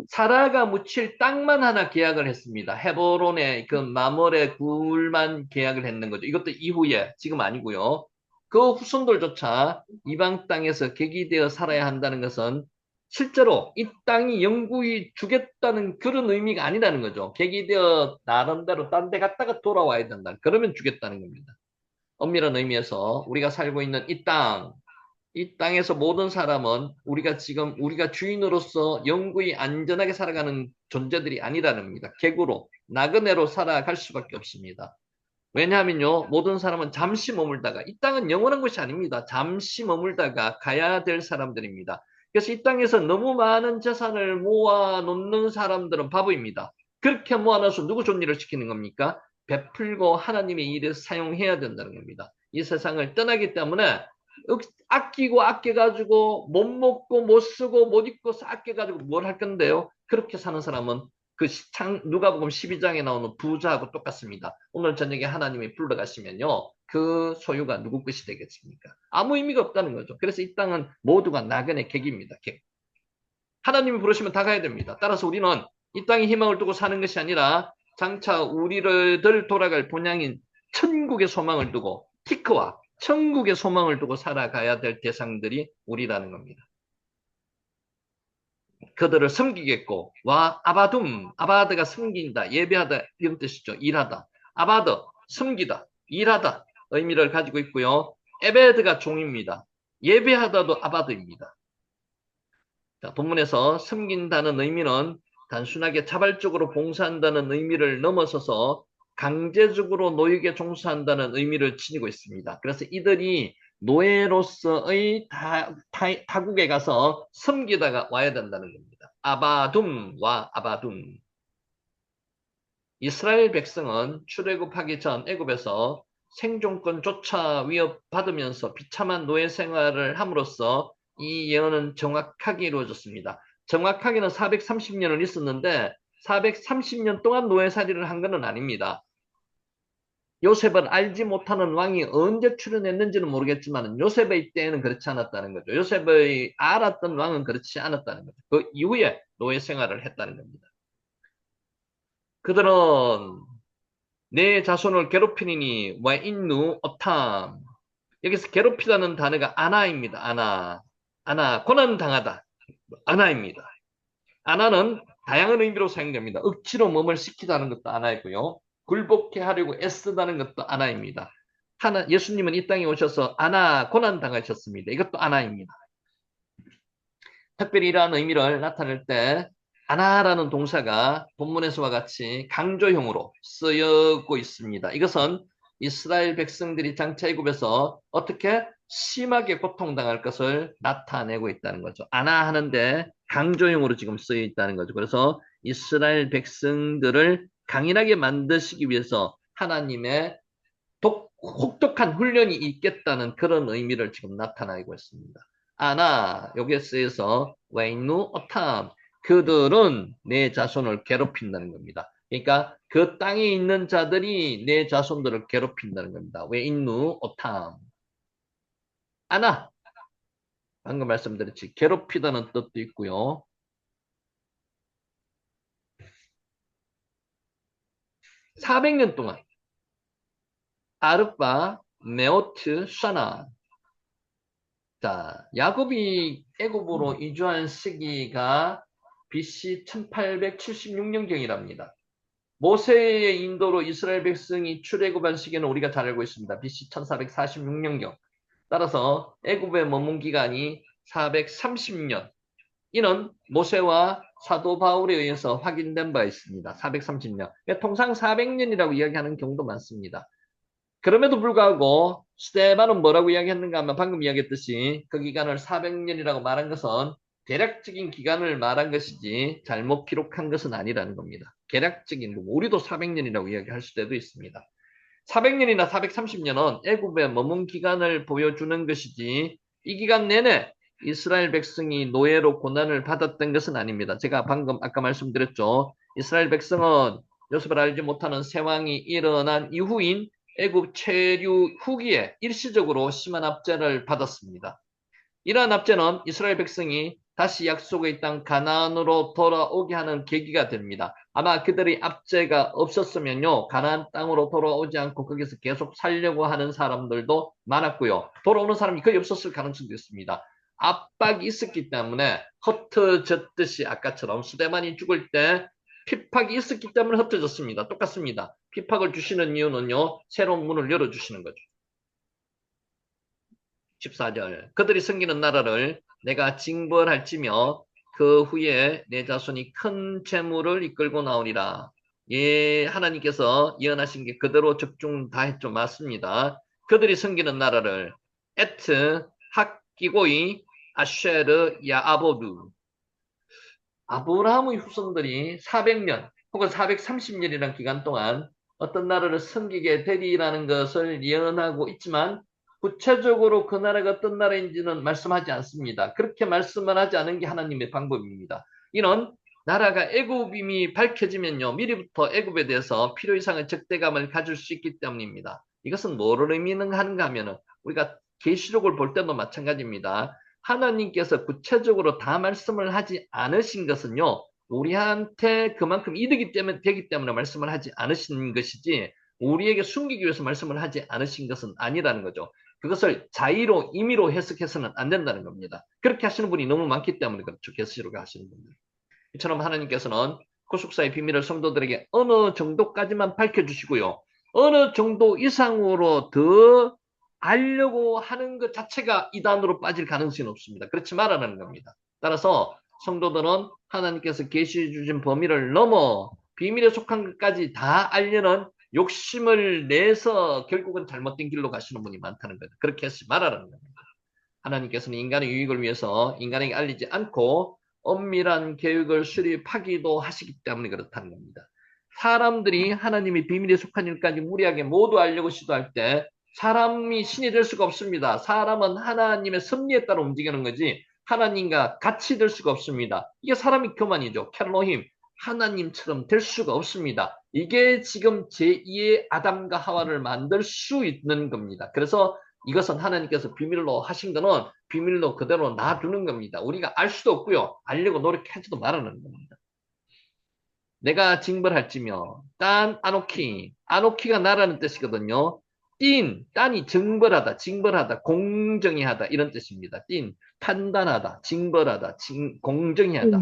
사라가 묻힐 땅만 하나 계약을 했습니다. 헤브론의 그 마몰의 굴만 계약을 했는 거죠. 이것도 이후에, 지금 아니고요. 그 후손들조차 이방 땅에서 객이되어 살아야 한다는 것은 실제로 이 땅이 영구히 주겠다는 그런 의미가 아니라는 거죠. 객이되어 나름대로 딴 데 갔다가 돌아와야 된다. 그러면 주겠다는 겁니다. 엄밀한 의미에서 우리가 살고 있는 이 땅에서 모든 사람은 우리가 주인으로서 영구히 안전하게 살아가는 존재들이 아니라는 겁니다. 객으로, 나그네로 살아갈 수밖에 없습니다. 왜냐하면요, 모든 사람은 잠시 머물다가, 이 땅은 영원한 것이 아닙니다. 잠시 머물다가 가야 될 사람들입니다. 그래서 이 땅에서 너무 많은 재산을 모아 놓는 사람들은 바보입니다. 그렇게 모아놔서 누구 좋은 일을 시키는 겁니까? 베풀고 하나님의 일에 사용해야 된다는 겁니다. 이 세상을 떠나기 때문에 아끼고 아껴가지고 못 먹고 못 쓰고 못 입고 아껴가지고 뭘 할 건데요? 그렇게 사는 사람은 그 누가복음 12장에 나오는 부자하고 똑같습니다. 오늘 저녁에 하나님이 불러가시면요. 그 소유가 누구 것이 되겠습니까? 아무 의미가 없다는 거죠. 그래서 이 땅은 모두가 나그네 객입니다. 객. 하나님이 부르시면 다 가야 됩니다. 따라서 우리는 이 땅에 희망을 두고 사는 것이 아니라 장차 우리를 돌아갈 본향인 천국의 소망을 두고 티크와 천국의 소망을 두고 살아가야 될 대상들이 우리라는 겁니다. 그들을 섬기겠고, 와 아바둠, 아바드가 섬긴다, 예배하다 이런 뜻이죠. 일하다. 아바드, 섬기다, 일하다 의미를 가지고 있고요. 에베드가 종입니다. 예배하다도 아바드입니다. 자, 본문에서 섬긴다는 의미는 단순하게 자발적으로 봉사한다는 의미를 넘어서서 강제적으로 노역에 종사한다는 의미를 지니고 있습니다. 그래서 이들이 노예로서의 타국에 가서 섬기다가 와야 된다는 겁니다. 아바둠과 아바둠. 이스라엘 백성은 출애굽하기 전 애굽에서 생존권조차 위협받으면서 비참한 노예 생활을 함으로써 이 예언은 정확하게 이루어졌습니다. 정확하게는 430년을 있었는데 430년 동안 노예살이를 한 것은 아닙니다. 요셉을 알지 못하는 왕이 언제 출현했는지는 모르겠지만 요셉의 때에는 그렇지 않았다는 거죠. 요셉의 알았던 왕은 그렇지 않았다는 거죠. 그 이후에 노예 생활을 했다는 겁니다. 그들은 내 자손을 괴롭히니 와 인누 어탐. 여기서 괴롭히다는 단어가 아나입니다. 아나 고난당하다. 아나입니다. 아나는 다양한 의미로 사용됩니다. 억지로 몸을 시키다는 것도 아나이고요. 굴복해 하려고 애쓰다는 것도 아나입니다. 예수님은 이 땅에 오셔서 아나 고난당하셨습니다. 이것도 아나입니다. 특별히 이러한 의미를 나타낼 때 아나라는 동사가 본문에서와 같이 강조형으로 쓰여고 있습니다. 이것은 이스라엘 백성들이 장차 애굽에서 어떻게 심하게 고통당할 것을 나타내고 있다는 거죠. 아나 하는데 강조형으로 지금 쓰여 있다는 거죠. 그래서 이스라엘 백성들을 강인하게 만드시기 위해서 하나님의 혹독한 훈련이 있겠다는 그런 의미를 지금 나타내고 있습니다. 아나 여기에 쓰여서 웨이누 어탐 그들은 내 자손을 괴롭힌다는 겁니다. 그러니까 그 땅에 있는 자들이 내 자손들을 괴롭힌다는 겁니다. 웨이누 어탐 아나 방금 말씀드렸지 괴롭히다는 뜻도 있고요. 400년 동안 아르바 메오트 샤나 자, 야곱이 애굽으로 이주한 시기가 BC 1876년경이랍니다. 모세의 인도로 이스라엘 백성이 출애굽한 시기는 우리가 잘 알고 있습니다. BC 1446년경. 따라서 애굽의 머문 기간이 430년. 이는 모세와 사도 바울에 의해서 확인된 바 있습니다. 430년. 통상 400년이라고 이야기하는 경우도 많습니다. 그럼에도 불구하고 스테반은 뭐라고 이야기했는가 하면 방금 이야기했듯이 그 기간을 400년이라고 말한 것은 대략적인 기간을 말한 것이지 잘못 기록한 것은 아니라는 겁니다. 계략적인 우리도 400년이라고 이야기할 수도 있습니다. 400년이나 430년은 애굽의 머문 기간을 보여주는 것이지 이 기간 내내 이스라엘 백성이 노예로 고난을 받았던 것은 아닙니다. 제가 방금 아까 말씀드렸죠. 이스라엘 백성은 요셉을 알지 못하는 새 왕이 일어난 이후인 애굽 체류 후기에 일시적으로 심한 압제를 받았습니다. 이러한 압제는 이스라엘 백성이 다시 약속의 땅 가나안으로 돌아오게 하는 계기가 됩니다. 아마 그들의 압제가 없었으면요, 가나안 땅으로 돌아오지 않고 거기서 계속 살려고 하는 사람들도 많았고요. 돌아오는 사람이 거의 없었을 가능성도 있습니다. 압박이 있었기 때문에 흩어졌듯이 아까처럼 수데만이 죽을 때 핍박이 있었기 때문에 흩어졌습니다. 똑같습니다. 핍박을 주시는 이유는요, 새로운 문을 열어주시는 거죠. 14절. 그들이 섬기는 나라를 내가 징벌할지며 그 후에 내 자손이 큰 재물을 이끌고 나오리라. 예, 하나님께서 예언하신 게 그대로 적중 다 했죠. 맞습니다. 그들이 섬기는 나라를 에트, 학기고이, 아쉐르, 야아보두. 아브라함의 후손들이 400년 혹은 430년이라는 기간 동안 어떤 나라를 섬기게 되리라는 것을 예언하고 있지만 구체적으로 그 나라가 어떤 나라인지는 말씀하지 않습니다. 그렇게 말씀을 하지 않은 게 하나님의 방법입니다. 이는 나라가 애굽임이 밝혀지면요, 미리부터 애굽에 대해서 필요 이상의 적대감을 가질 수 있기 때문입니다. 이것은 뭐를 의미하는가 하면은 우리가 계시록을 볼 때도 마찬가지입니다. 하나님께서 구체적으로 다 말씀을 하지 않으신 것은요, 우리한테 그만큼 이득이 되기 때문에 말씀을 하지 않으신 것이지, 우리에게 숨기기 위해서 말씀을 하지 않으신 것은 아니라는 거죠. 그것을 자의로, 임의로 해석해서는 안 된다는 겁니다. 그렇게 하시는 분이 너무 많기 때문에 그렇죠. 계시록을 하시는 분들. 이처럼 하나님께서는 구속사의 비밀을 성도들에게 어느 정도까지만 밝혀주시고요. 어느 정도 이상으로 더 알려고 하는 것 자체가 이단으로 빠질 가능성이 없습니다. 그렇지 말아라는 겁니다. 따라서 성도들은 하나님께서 계시해 주신 범위를 넘어 비밀에 속한 것까지 다 알려는 욕심을 내서 결국은 잘못된 길로 가시는 분이 많다는 거죠. 그렇게 하지 말아라는 겁니다. 하나님께서는 인간의 유익을 위해서 인간에게 알리지 않고 엄밀한 계획을 수립하기도 하시기 때문에 그렇다는 겁니다. 사람들이 하나님의 비밀에 속한 일까지 무리하게 모두 알려고 시도할 때 사람이 신이 될 수가 없습니다. 사람은 하나님의 섭리에 따라 움직이는 거지 하나님과 같이 될 수가 없습니다. 이게 사람의 교만이죠. 켈로힘, 하나님처럼 될 수가 없습니다. 이게 지금 제2의 아담과 하와를 만들 수 있는 겁니다. 그래서 이것은 하나님께서 비밀로 하신 거는 비밀로 그대로 놔두는 겁니다. 우리가 알 수도 없고요. 알려고 노력하지도 말아는 겁니다. 내가 징벌할지며 딴 아노키, 아노키가 나라는 뜻이거든요. 딴이 증벌하다, 징벌하다, 공정히 하다 이런 뜻입니다. 판단하다, 징벌하다, 공정히 하다.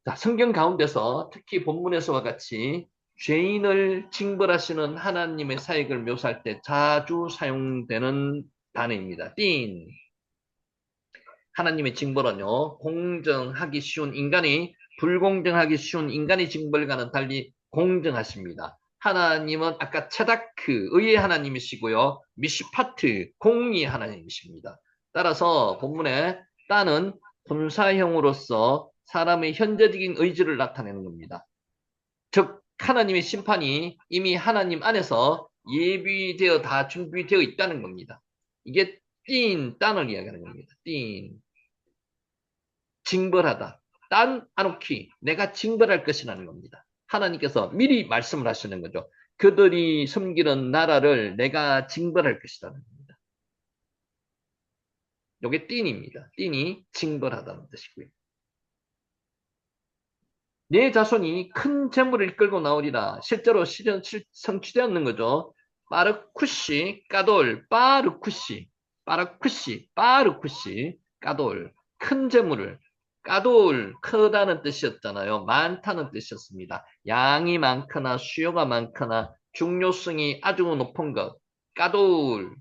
자, 성경 가운데서 특히 본문에서와 같이 죄인을 징벌하시는 하나님의 사역을 묘사할 때 자주 사용되는 단어입니다. 하나님의 징벌은요, 공정하기 쉬운 인간이 불공정하기 쉬운 인간의 징벌과는 달리 공정하십니다. 하나님은 아까 체다크, 의의 하나님이시고요, 미시파트, 공의의 하나님이십니다. 따라서 본문에 따는 분사형으로서 사람의 현재적인 의지를 나타내는 겁니다. 즉 하나님의 심판이 이미 하나님 안에서 예비되어 다 준비되어 있다는 겁니다. 이게 딴을 이야기하는 겁니다. 징벌하다. 딴 아노키, 내가 징벌할 것이라는 겁니다. 하나님께서 미리 말씀을 하시는 거죠. 그들이 섬기는 나라를 내가 징벌할 것이라는 겁니다. 이게 띵입니다. 띵이 징벌하다는 뜻이고요. 내 자손이 큰 재물을 이끌고 나오리라. 실제로 성취되었는 거죠. 빠르쿠시, 까돌, 빠르쿠시, 까돌. 큰 재물을, 까돌, 크다는 뜻이었잖아요. 많다는 뜻이었습니다. 양이 많거나 수요가 많거나 중요성이 아주 높은 것. 까돌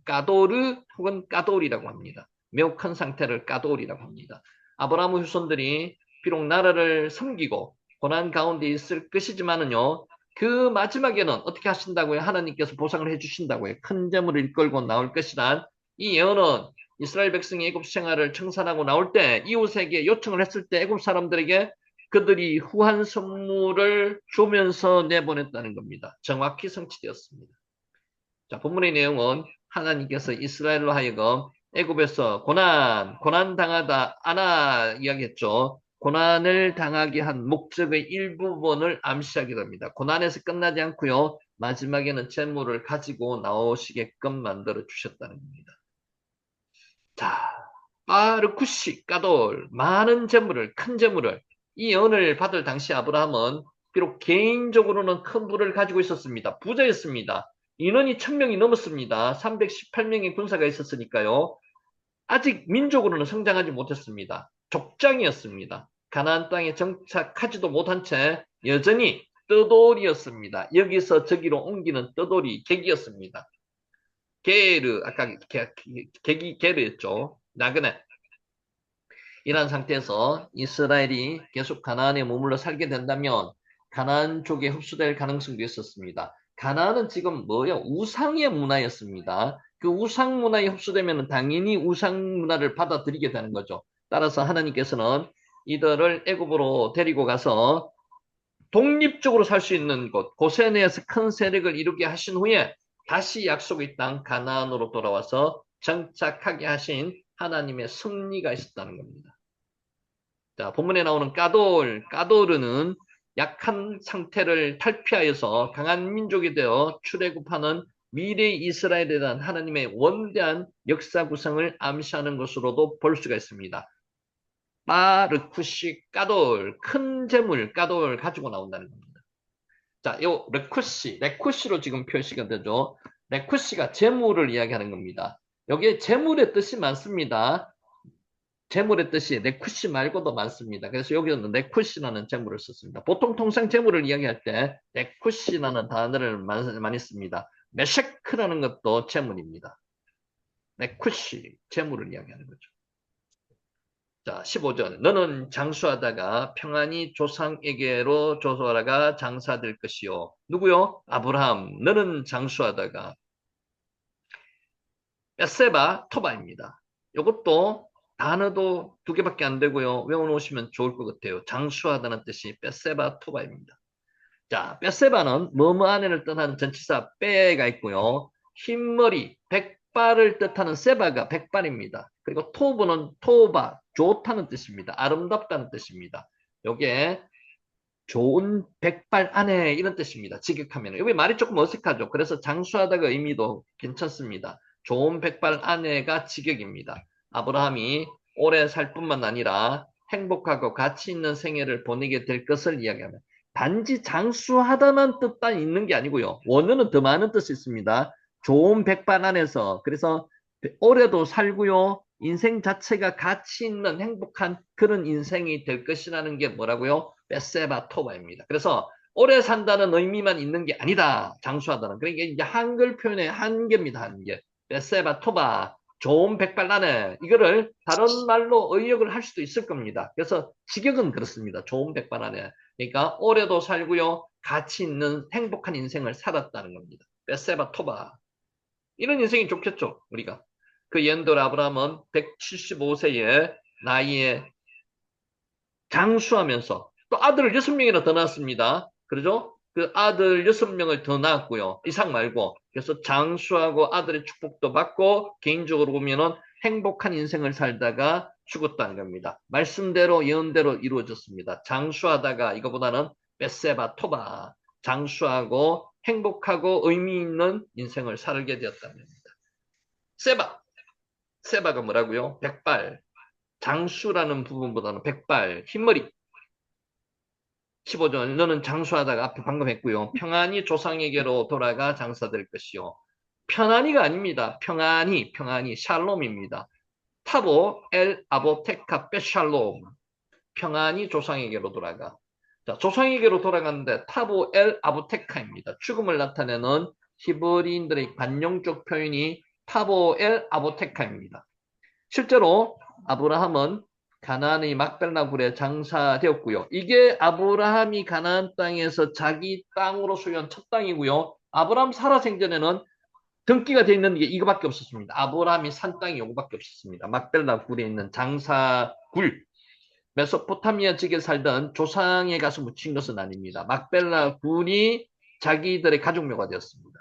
혹은 까돌이라고 합니다. 매우 큰 상태를 까돌이라고 합니다. 아브라함 후손들이 비록 나라를 섬기고 고난 가운데 있을 것이지만은요, 그 마지막에는 어떻게 하신다고요? 하나님께서 보상을 해주신다고요. 큰 재물을 이끌고 나올 것이란 이 예언은 이스라엘 백성이 애굽 생활을 청산하고 나올 때 이웃에게 요청을 했을 때 애굽 사람들에게 그들이 후한 선물을 주면서 내보냈다는 겁니다. 정확히 성취되었습니다. 자, 본문의 내용은 하나님께서 이스라엘로 하여금 애굽에서 고난 당하다 아나 이야기했죠. 고난을 당하게 한 목적의 일부분을 암시하게 됩니다. 고난에서 끝나지 않고요. 마지막에는 재물을 가지고 나오시게끔 만들어 주셨다는 겁니다. 자, 빠르쿠시 까돌 많은 재물을 큰 재물을 이恩을 받을 당시 아브라함은 비록 개인적으로는 큰 부를 가지고 있었습니다. 부자였습니다. 인원이 1000명이 넘었습니다. 318명의 군사가 있었으니까요. 아직 민족으로는 성장하지 못했습니다. 족장이었습니다. 가나안 땅에 정착하지도 못한 채 여전히 떠돌이였습니다. 여기서 저기로 옮기는 떠돌이 객이었습니다. 게르 아까 객이 게르였죠. 나그네. 이러한 상태에서 이스라엘이 계속 가나안에 머물러 살게 된다면 가나안 쪽에 흡수될 가능성도 있었습니다. 가나안은 지금 뭐예요? 우상의 문화였습니다. 그 우상 문화에 흡수되면 당연히 우상 문화를 받아들이게 되는 거죠. 따라서 하나님께서는 이들을 애굽으로 데리고 가서 독립적으로 살 수 있는 곳, 고센에서 큰 세력을 이루게 하신 후에 다시 약속의 땅 가나안으로 돌아와서 정착하게 하신 하나님의 섭리가 있었다는 겁니다. 자, 본문에 나오는 까도르는 약한 상태를 탈피하여서 강한 민족이 되어 출애굽하는 미래 이스라엘에 대한 하나님의 원대한 역사 구성을 암시하는 것으로도 볼 수가 있습니다. 르쿠시 큰 재물 까돌 가지고 나온다는 겁니다. 자, 요 레쿠시로 지금 표시가 되죠. 레쿠시가 재물을 이야기하는 겁니다. 여기에 재물의 뜻이 많습니다. 재물의 뜻이 레쿠시 말고도 많습니다. 그래서 여기는 레쿠시라는 재물을 썼습니다. 보통 통상 재물을 이야기할 때 레쿠시라는 단어를 많이 씁니다. 메셰크라는 것도 재물입니다. 레쿠시, 재물을 이야기하는 거죠. 자, 15절. 너는 장수하다가 평안히 조상에게로 조소하다가 장사될 것이요. 누구요? 아브라함. 너는 장수하다가. 벳세바 토바입니다. 이것도 단어도 2개밖에 안 되고요. 외워놓으시면 좋을 것 같아요. 장수하다는 뜻이 벳세바 토바입니다. 자, 벳세바는 뭐뭐 안에를 뜻하는 전치사 빼가 있고요. 흰머리, 백발을 뜻하는 세바가 백발입니다. 그리고 토브는 토바, 좋다는 뜻입니다. 아름답다는 뜻입니다. 요게 좋은 백발 아내 이런 뜻입니다. 직역하면. 여기 말이 조금 어색하죠. 그래서 장수하다가 의미도 괜찮습니다. 좋은 백발 아내가 직역입니다. 아브라함이 오래 살 뿐만 아니라 행복하고 가치 있는 생애를 보내게 될 것을 이야기합니다. 단지 장수하다만 뜻만 있는 게 아니고요. 원어는 더 많은 뜻이 있습니다. 좋은 백발 안에서 그래서 오래도 살고요. 인생 자체가 가치 있는 행복한 그런 인생이 될 것이라는 게 뭐라고요? 벳세바 토바입니다. 그래서 오래 산다는 의미만 있는 게 아니다. 장수하다는. 그러니까 이제 한글 표현의 한계입니다. 한계. 벳세바 토바. 좋은 백발나네. 이거를 다른 말로 의역을 할 수도 있을 겁니다. 그래서 직역은 그렇습니다. 좋은 백발나네. 그러니까 오래도 살고요. 가치 있는 행복한 인생을 살았다는 겁니다. 벳세바 토바. 이런 인생이 좋겠죠. 우리가. 그 연돌 아브라함은 175세의 나이에 장수하면서 또 아들을 6명이나 더 낳았습니다. 그러죠? 그 아들 6명을 더 낳았고요. 이상 말고. 그래서 장수하고 아들의 축복도 받고 개인적으로 보면은 행복한 인생을 살다가 죽었다는 겁니다. 말씀대로 예언대로 이루어졌습니다. 장수하다가 이거보다는 벳세바 토바 장수하고 행복하고 의미 있는 인생을 살게 되었다는 겁니다. 세바가 뭐라고요? 백발. 장수라는 부분보다는 백발, 흰머리. 15절. 너는 장수하다가 앞에 방금 했고요. 평안히 조상에게로 돌아가 장사될 것이요. 편안히가 아닙니다. 평안히 샬롬입니다. 타보 엘 아보테카 베샬롬. 평안히 조상에게로 돌아가. 자, 조상에게로 돌아가는데 타보 엘 아보테카입니다. 죽음을 나타내는 히브리인들의 관용적 표현이 타보 엘 아보테카입니다. 실제로 아브라함은 가나안의 막벨라 굴에 장사되었고요. 이게 아브라함이 가나안 땅에서 자기 땅으로 소유한 첫 땅이고요. 아브라함 살아생전에는 등기가 되어 있는 게 이거밖에 없었습니다. 아브라함이 산 땅이 이거밖에 없었습니다. 막벨라 굴에 있는 장사굴. 메소포타미아 지역에 살던 조상에 가서 묻힌 것은 아닙니다. 막벨라 굴이 자기들의 가족묘가 되었습니다.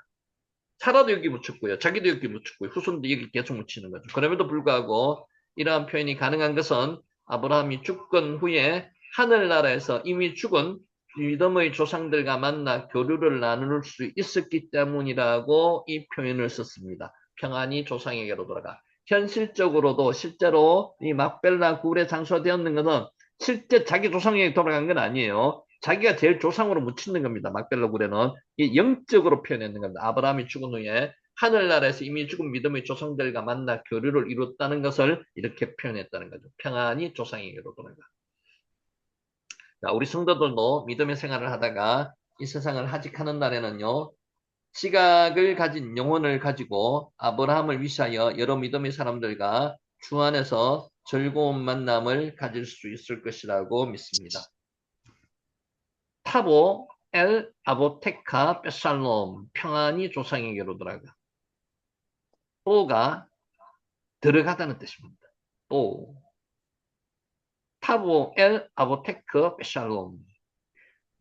사라도 여기 묻혔고요. 자기도 여기 묻혔고요. 후손도 여기 계속 묻히는 거죠. 그럼에도 불구하고 이러한 표현이 가능한 것은 아브라함이 죽건 후에 하늘나라에서 이미 죽은 이덤의 조상들과 만나 교류를 나눌 수 있었기 때문이라고 이 표현을 썼습니다. 평안히 조상에게로 돌아가. 현실적으로도 실제로 이 막벨라 굴에 장수되었는 것은 실제 자기 조상에게 돌아간 건 아니에요. 자기가 제일 조상으로 묻히는 겁니다. 막벨라 굴에는 이 영적으로 표현했는 겁니다. 아브라함이 죽은 후에 하늘나라에서 이미 죽은 믿음의 조상들과 만나 교류를 이뤘다는 것을 이렇게 표현했다는 거죠. 평안히 조상에게로 돌아가. 자, 우리 성도들도 믿음의 생활을 하다가 이 세상을 하직하는 날에는요, 지각을 가진 영혼을 가지고 아브라함을 위시하여 여러 믿음의 사람들과 주 안에서 즐거운 만남을 가질 수 있을 것이라고 믿습니다. 타보 엘 아보테카 베살롬 평안히 조상에게로 돌아가. 또가 들어가다는 뜻입니다. 또 타보 엘 아보테크 베살롬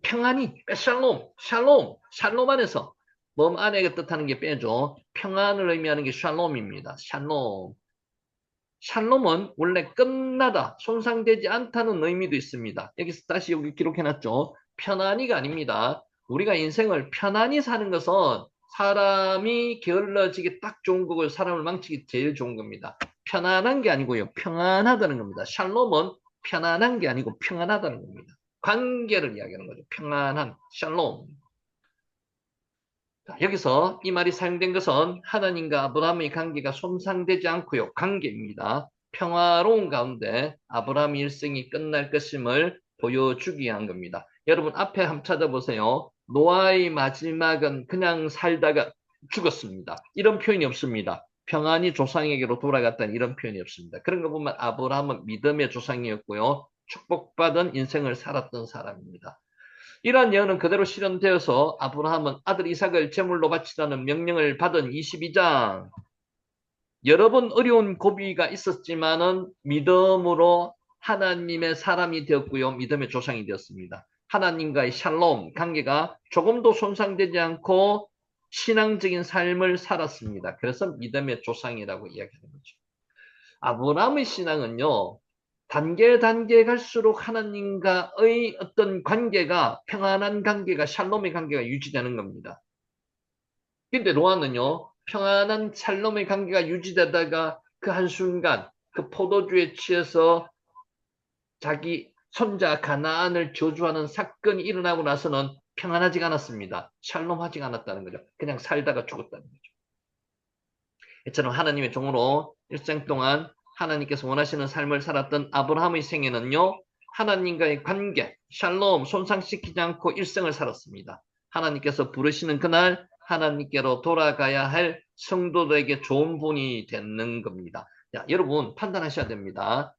평안히 베살롬 샬롬 샬롬 안에서 몸 안에 뜻하는 게 빼죠. 평안을 의미하는 게 샬롬입니다. 샬롬. 샬롬은 원래 끝나다, 손상되지 않다는 의미도 있습니다. 여기서 다시 여기 기록해놨죠. 편안히가 아닙니다. 우리가 인생을 편안히 사는 것은 사람이 게을러지기 딱 좋은 거고 사람을 망치기 제일 좋은 겁니다. 편안한 게 아니고요. 평안하다는 겁니다. 샬롬은 편안한 게 아니고 평안하다는 겁니다. 관계를 이야기하는 거죠. 평안한 샬롬. 여기서 이 말이 사용된 것은 하나님과 아브라함의 관계가 손상되지 않고요. 관계입니다. 평화로운 가운데 아브라함의 일생이 끝날 것임을 보여주기 위한 겁니다. 여러분 앞에 한번 찾아보세요. 노아의 마지막은 그냥 살다가 죽었습니다. 이런 표현이 없습니다. 평안히 조상에게로 돌아갔다는 이런 표현이 없습니다. 그런 거 보면 아브라함은 믿음의 조상이었고요. 축복받은 인생을 살았던 사람입니다. 이러한 예언은 그대로 실현되어서 아브라함은 아들 이삭을 제물로 바치라는 명령을 받은 22장. 여러 번 어려운 고비가 있었지만은 믿음으로 하나님의 사람이 되었고요. 믿음의 조상이 되었습니다. 하나님과의 샬롬 관계가 조금도 손상되지 않고 신앙적인 삶을 살았습니다. 그래서 믿음의 조상이라고 이야기하는 거죠. 아브라함의 신앙은요. 단계 갈수록 하나님과의 어떤 관계가 평안한 관계가 샬롬의 관계가 유지되는 겁니다. 근데 노아는요. 평안한 샬롬의 관계가 유지되다가 그 한순간 그 포도주에 취해서 자기 손자 가나안을 저주하는 사건이 일어나고 나서는 평안하지가 않았습니다. 샬롬하지가 않았다는 거죠. 그냥 살다가 죽었다는 거죠. 이처럼 하나님의 종으로 일생 동안 하나님께서 원하시는 삶을 살았던 아브라함의 생애는요. 하나님과의 관계, 샬롬, 손상시키지 않고 일생을 살았습니다. 하나님께서 부르시는 그날 하나님께로 돌아가야 할 성도들에게 좋은 분이 되는 겁니다. 자, 여러분 판단하셔야 됩니다.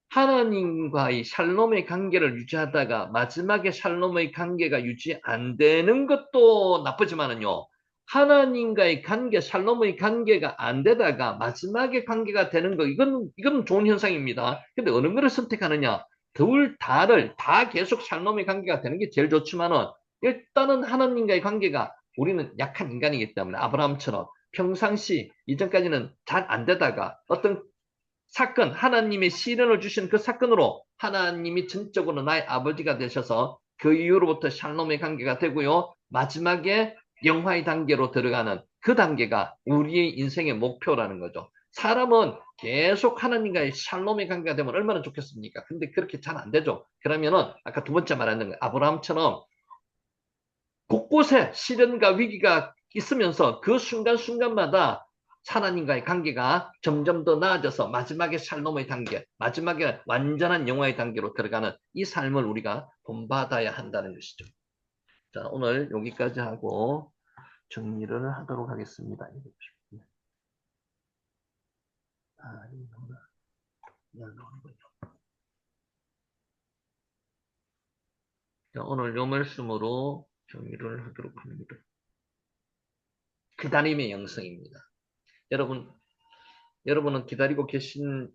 하나님과의 샬롬의 관계를 유지하다가 마지막에 샬롬의 관계가 유지 안 되는 것도 나쁘지만은요. 하나님과의 관계, 샬롬의 관계가 안 되다가 마지막에 관계가 되는 거, 이건 좋은 현상입니다. 근데 어느 거를 선택하느냐? 둘 다를 다 계속 샬롬의 관계가 되는 게 제일 좋지만은 일단은 하나님과의 관계가 우리는 약한 인간이기 때문에 아브라함처럼 평상시 이전까지는 잘 안 되다가 어떤 사건, 하나님의 시련을 주신 그 사건으로 하나님이 전적으로 나의 아버지가 되셔서 그 이후로부터 샬롬의 관계가 되고요. 마지막에 영화의 단계로 들어가는 그 단계가 우리의 인생의 목표라는 거죠. 사람은 계속 하나님과의 샬롬의 관계가 되면 얼마나 좋겠습니까? 근데 그렇게 잘 안 되죠. 그러면은 아까 두 번째 말하는 거예요. 아브라함처럼 곳곳에 시련과 위기가 있으면서 그 순간순간마다 하나님과의 관계가 점점 더 나아져서 마지막에 샬롬의 단계, 마지막에 완전한 영화의 단계로 들어가는 이 삶을 우리가 본받아야 한다는 것이죠. 자, 오늘 여기까지 하고 정리를 하도록 하겠습니다. 자, 오늘 요 말씀으로 정리를 하도록 합니다. 기다림의 영성입니다. 여러분은 기다리고 계신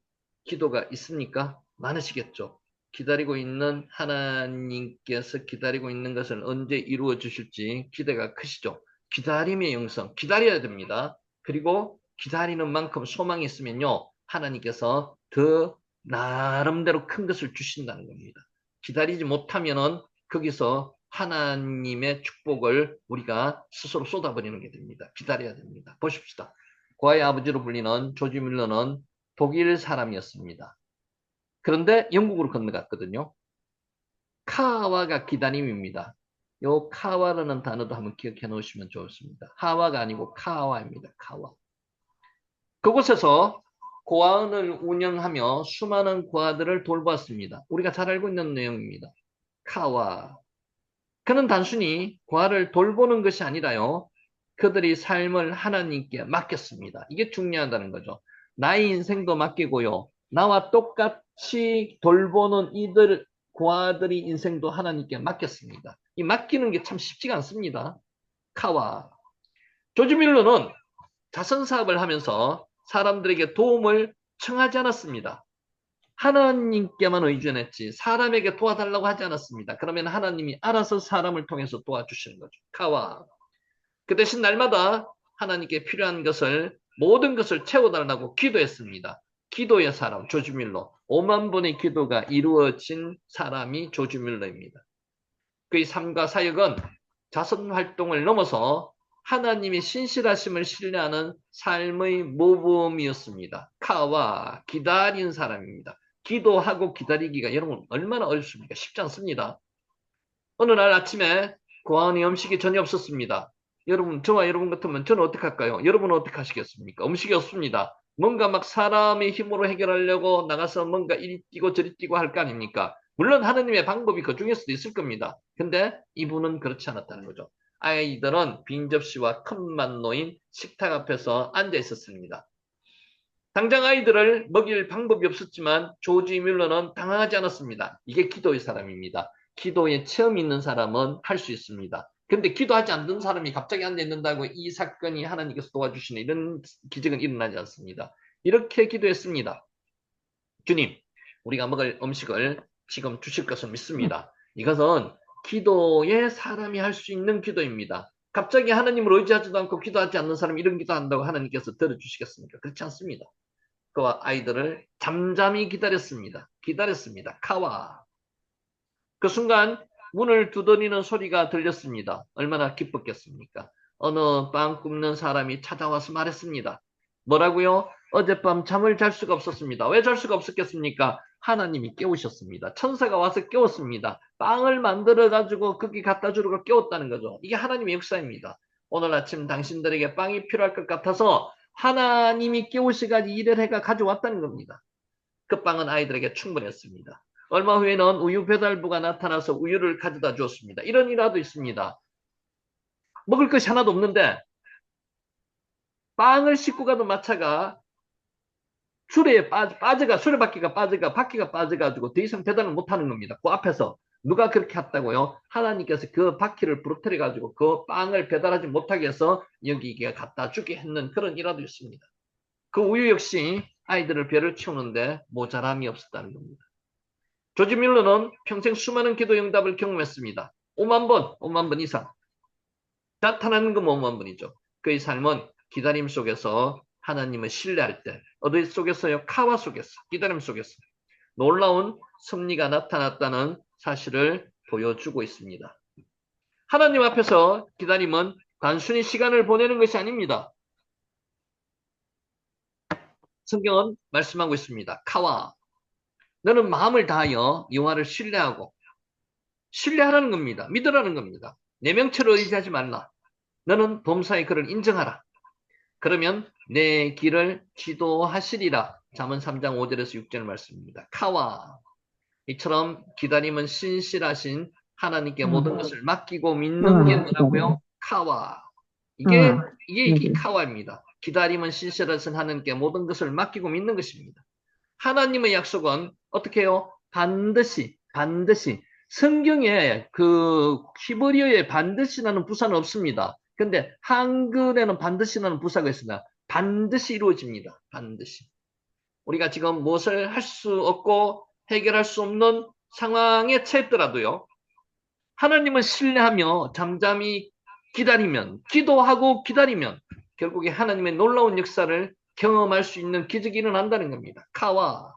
기도가 있습니까? 많으시겠죠. 기다리고 있는 하나님께서 기다리고 있는 것을 언제 이루어 주실지 기대가 크시죠. 기다림의 영성, 기다려야 됩니다. 그리고 기다리는 만큼 소망이 있으면요. 하나님께서 더 나름대로 큰 것을 주신다는 겁니다. 기다리지 못하면은 거기서 하나님의 축복을 우리가 스스로 쏟아버리는 게 됩니다. 기다려야 됩니다. 보십시다. 고아의 아버지로 불리는 조지 밀러는 독일 사람이었습니다. 그런데 영국으로 건너갔거든요. 카와가 기다림입니다. 요 카와라는 단어도 한번 기억해 놓으시면 좋습니다. 하와가 아니고 카와입니다. 카와. 그곳에서 고아원을 운영하며 수많은 고아들을 돌보았습니다. 우리가 잘 알고 있는 내용입니다. 카와. 그는 단순히 고아를 돌보는 것이 아니라요. 그들이 삶을 하나님께 맡겼습니다. 이게 중요하다는 거죠. 나의 인생도 맡기고요. 나와 똑같이 돌보는 이들 고아들의 인생도 하나님께 맡겼습니다. 이 맡기는 게 참 쉽지가 않습니다. 카와. 조지 밀러는 자선 사업을 하면서 사람들에게 도움을 청하지 않았습니다. 하나님께만 의존했지 사람에게 도와달라고 하지 않았습니다. 그러면 하나님이 알아서 사람을 통해서 도와주시는 거죠. 카와. 그 대신 날마다 하나님께 필요한 것을 모든 것을 채워달라고 기도했습니다. 기도의 사람 조지 밀러. 5만 번의 기도가 이루어진 사람이 조지 밀러입니다. 그의 삶과 사역은 자선 활동을 넘어서 하나님의 신실하심을 신뢰하는 삶의 모범이었습니다. 카와 기다린 사람입니다. 기도하고 기다리기가 여러분 얼마나 어렵습니까? 쉽지 않습니다. 어느 날 아침에 고아원에 음식이 전혀 없었습니다. 여러분, 저와 여러분 같으면 저는 어떻게 할까요? 여러분은 어떻게 하시겠습니까? 음식이 없습니다. 뭔가 막 사람의 힘으로 해결하려고 나가서 뭔가 이리 뛰고 저리 뛰고 할 거 아닙니까? 물론 하느님의 방법이 그 중에서도 있을 겁니다. 근데 이분은 그렇지 않았다는 거죠. 아이들은 빈 접시와 컵만 놓인 식탁 앞에서 앉아 있었습니다. 당장 아이들을 먹일 방법이 없었지만 조지 뮬러는 당황하지 않았습니다. 이게 기도의 사람입니다. 기도에 체험이 있는 사람은 할 수 있습니다. 근데 기도하지 않는 사람이 갑자기 앉아 있는다고 이 사건이 하나님께서 도와주시는 이런 기적은 일어나지 않습니다. 이렇게 기도했습니다. 주님, 우리가 먹을 음식을 지금 주실 것을 믿습니다. 이것은 기도에 사람이 할 수 있는 기도입니다. 갑자기 하나님을 의지하지도 않고 기도하지 않는 사람이 이런 기도한다고 하나님께서 들어주시겠습니까? 그렇지 않습니다. 그와 아이들을 잠잠히 기다렸습니다. 기다렸습니다. 카와. 그 순간 문을 두드리는 소리가 들렸습니다. 얼마나 기뻤겠습니까? 어느 빵 굽는 사람이 찾아와서 말했습니다. 뭐라고요? 어젯밤 잠을 잘 수가 없었습니다. 왜 잘 수가 없었겠습니까? 하나님이 깨우셨습니다. 천사가 와서 깨웠습니다. 빵을 만들어가지고 거기 갖다 주려고 깨웠다는 거죠. 이게 하나님의 역사입니다. 오늘 아침 당신들에게 빵이 필요할 것 같아서 하나님이 깨우시가지고 일을 해가 가져왔다는 겁니다. 그 빵은 아이들에게 충분했습니다. 얼마 후에는 우유 배달부가 나타나서 우유를 가져다 주었습니다. 이런 일화도 있습니다. 먹을 것이 하나도 없는데 빵을 싣고 가던 마차가 수레에 빠져가 수레바퀴가 빠져가 바퀴가 빠져가지고 더 이상 배달을 못하는 겁니다. 그 앞에서 누가 그렇게 했다고요? 하나님께서 그 바퀴를 부러뜨려 가지고 그 빵을 배달하지 못하게 해서 여기에 갖다 주게 했는 그런 일화도 있습니다. 그 우유 역시 아이들을 배를 채우는데 모자람이 없었다는 겁니다. 조지 밀러는 평생 수많은 기도 응답을 경험했습니다. 5만 번 이상. 나타나는 건 5만 번이죠. 그의 삶은 기다림 속에서 하나님을 신뢰할 때, 어디 속에서요? 카와 속에서, 기다림 속에서 놀라운 승리가 나타났다는 사실을 보여주고 있습니다. 하나님 앞에서 기다림은 단순히 시간을 보내는 것이 아닙니다. 성경은 말씀하고 있습니다. 카와. 너는 마음을 다하여 여호와를 신뢰하라는 겁니다. 믿으라는 겁니다. 내 명체를 의지하지 말라. 너는 범사에 그를 인정하라. 그러면 내 길을 지도하시리라. 잠언 3장 5절에서 6절 말씀입니다. 카와. 이처럼 기다림은 신실하신 하나님께 모든 것을 맡기고 믿는 게 뭐라고요? 카와. 이게 이 카와입니다. 기다림은 신실하신 하나님께 모든 것을 맡기고 믿는 것입니다. 하나님의 약속은 어떻게 해요? 반드시 성경에 그 히브리어에 반드시라는 부사는 없습니다. 근데 한글에는 반드시라는 부사가 있습니다. 반드시 이루어집니다. 반드시. 우리가 지금 무엇을 할 수 없고 해결할 수 없는 상황에 처했더라도요. 하나님을 신뢰하며 잠잠히 기다리면, 기도하고 기다리면 결국에 하나님의 놀라운 역사를 경험할 수 있는 기적이 일어난다는 겁니다. 카와.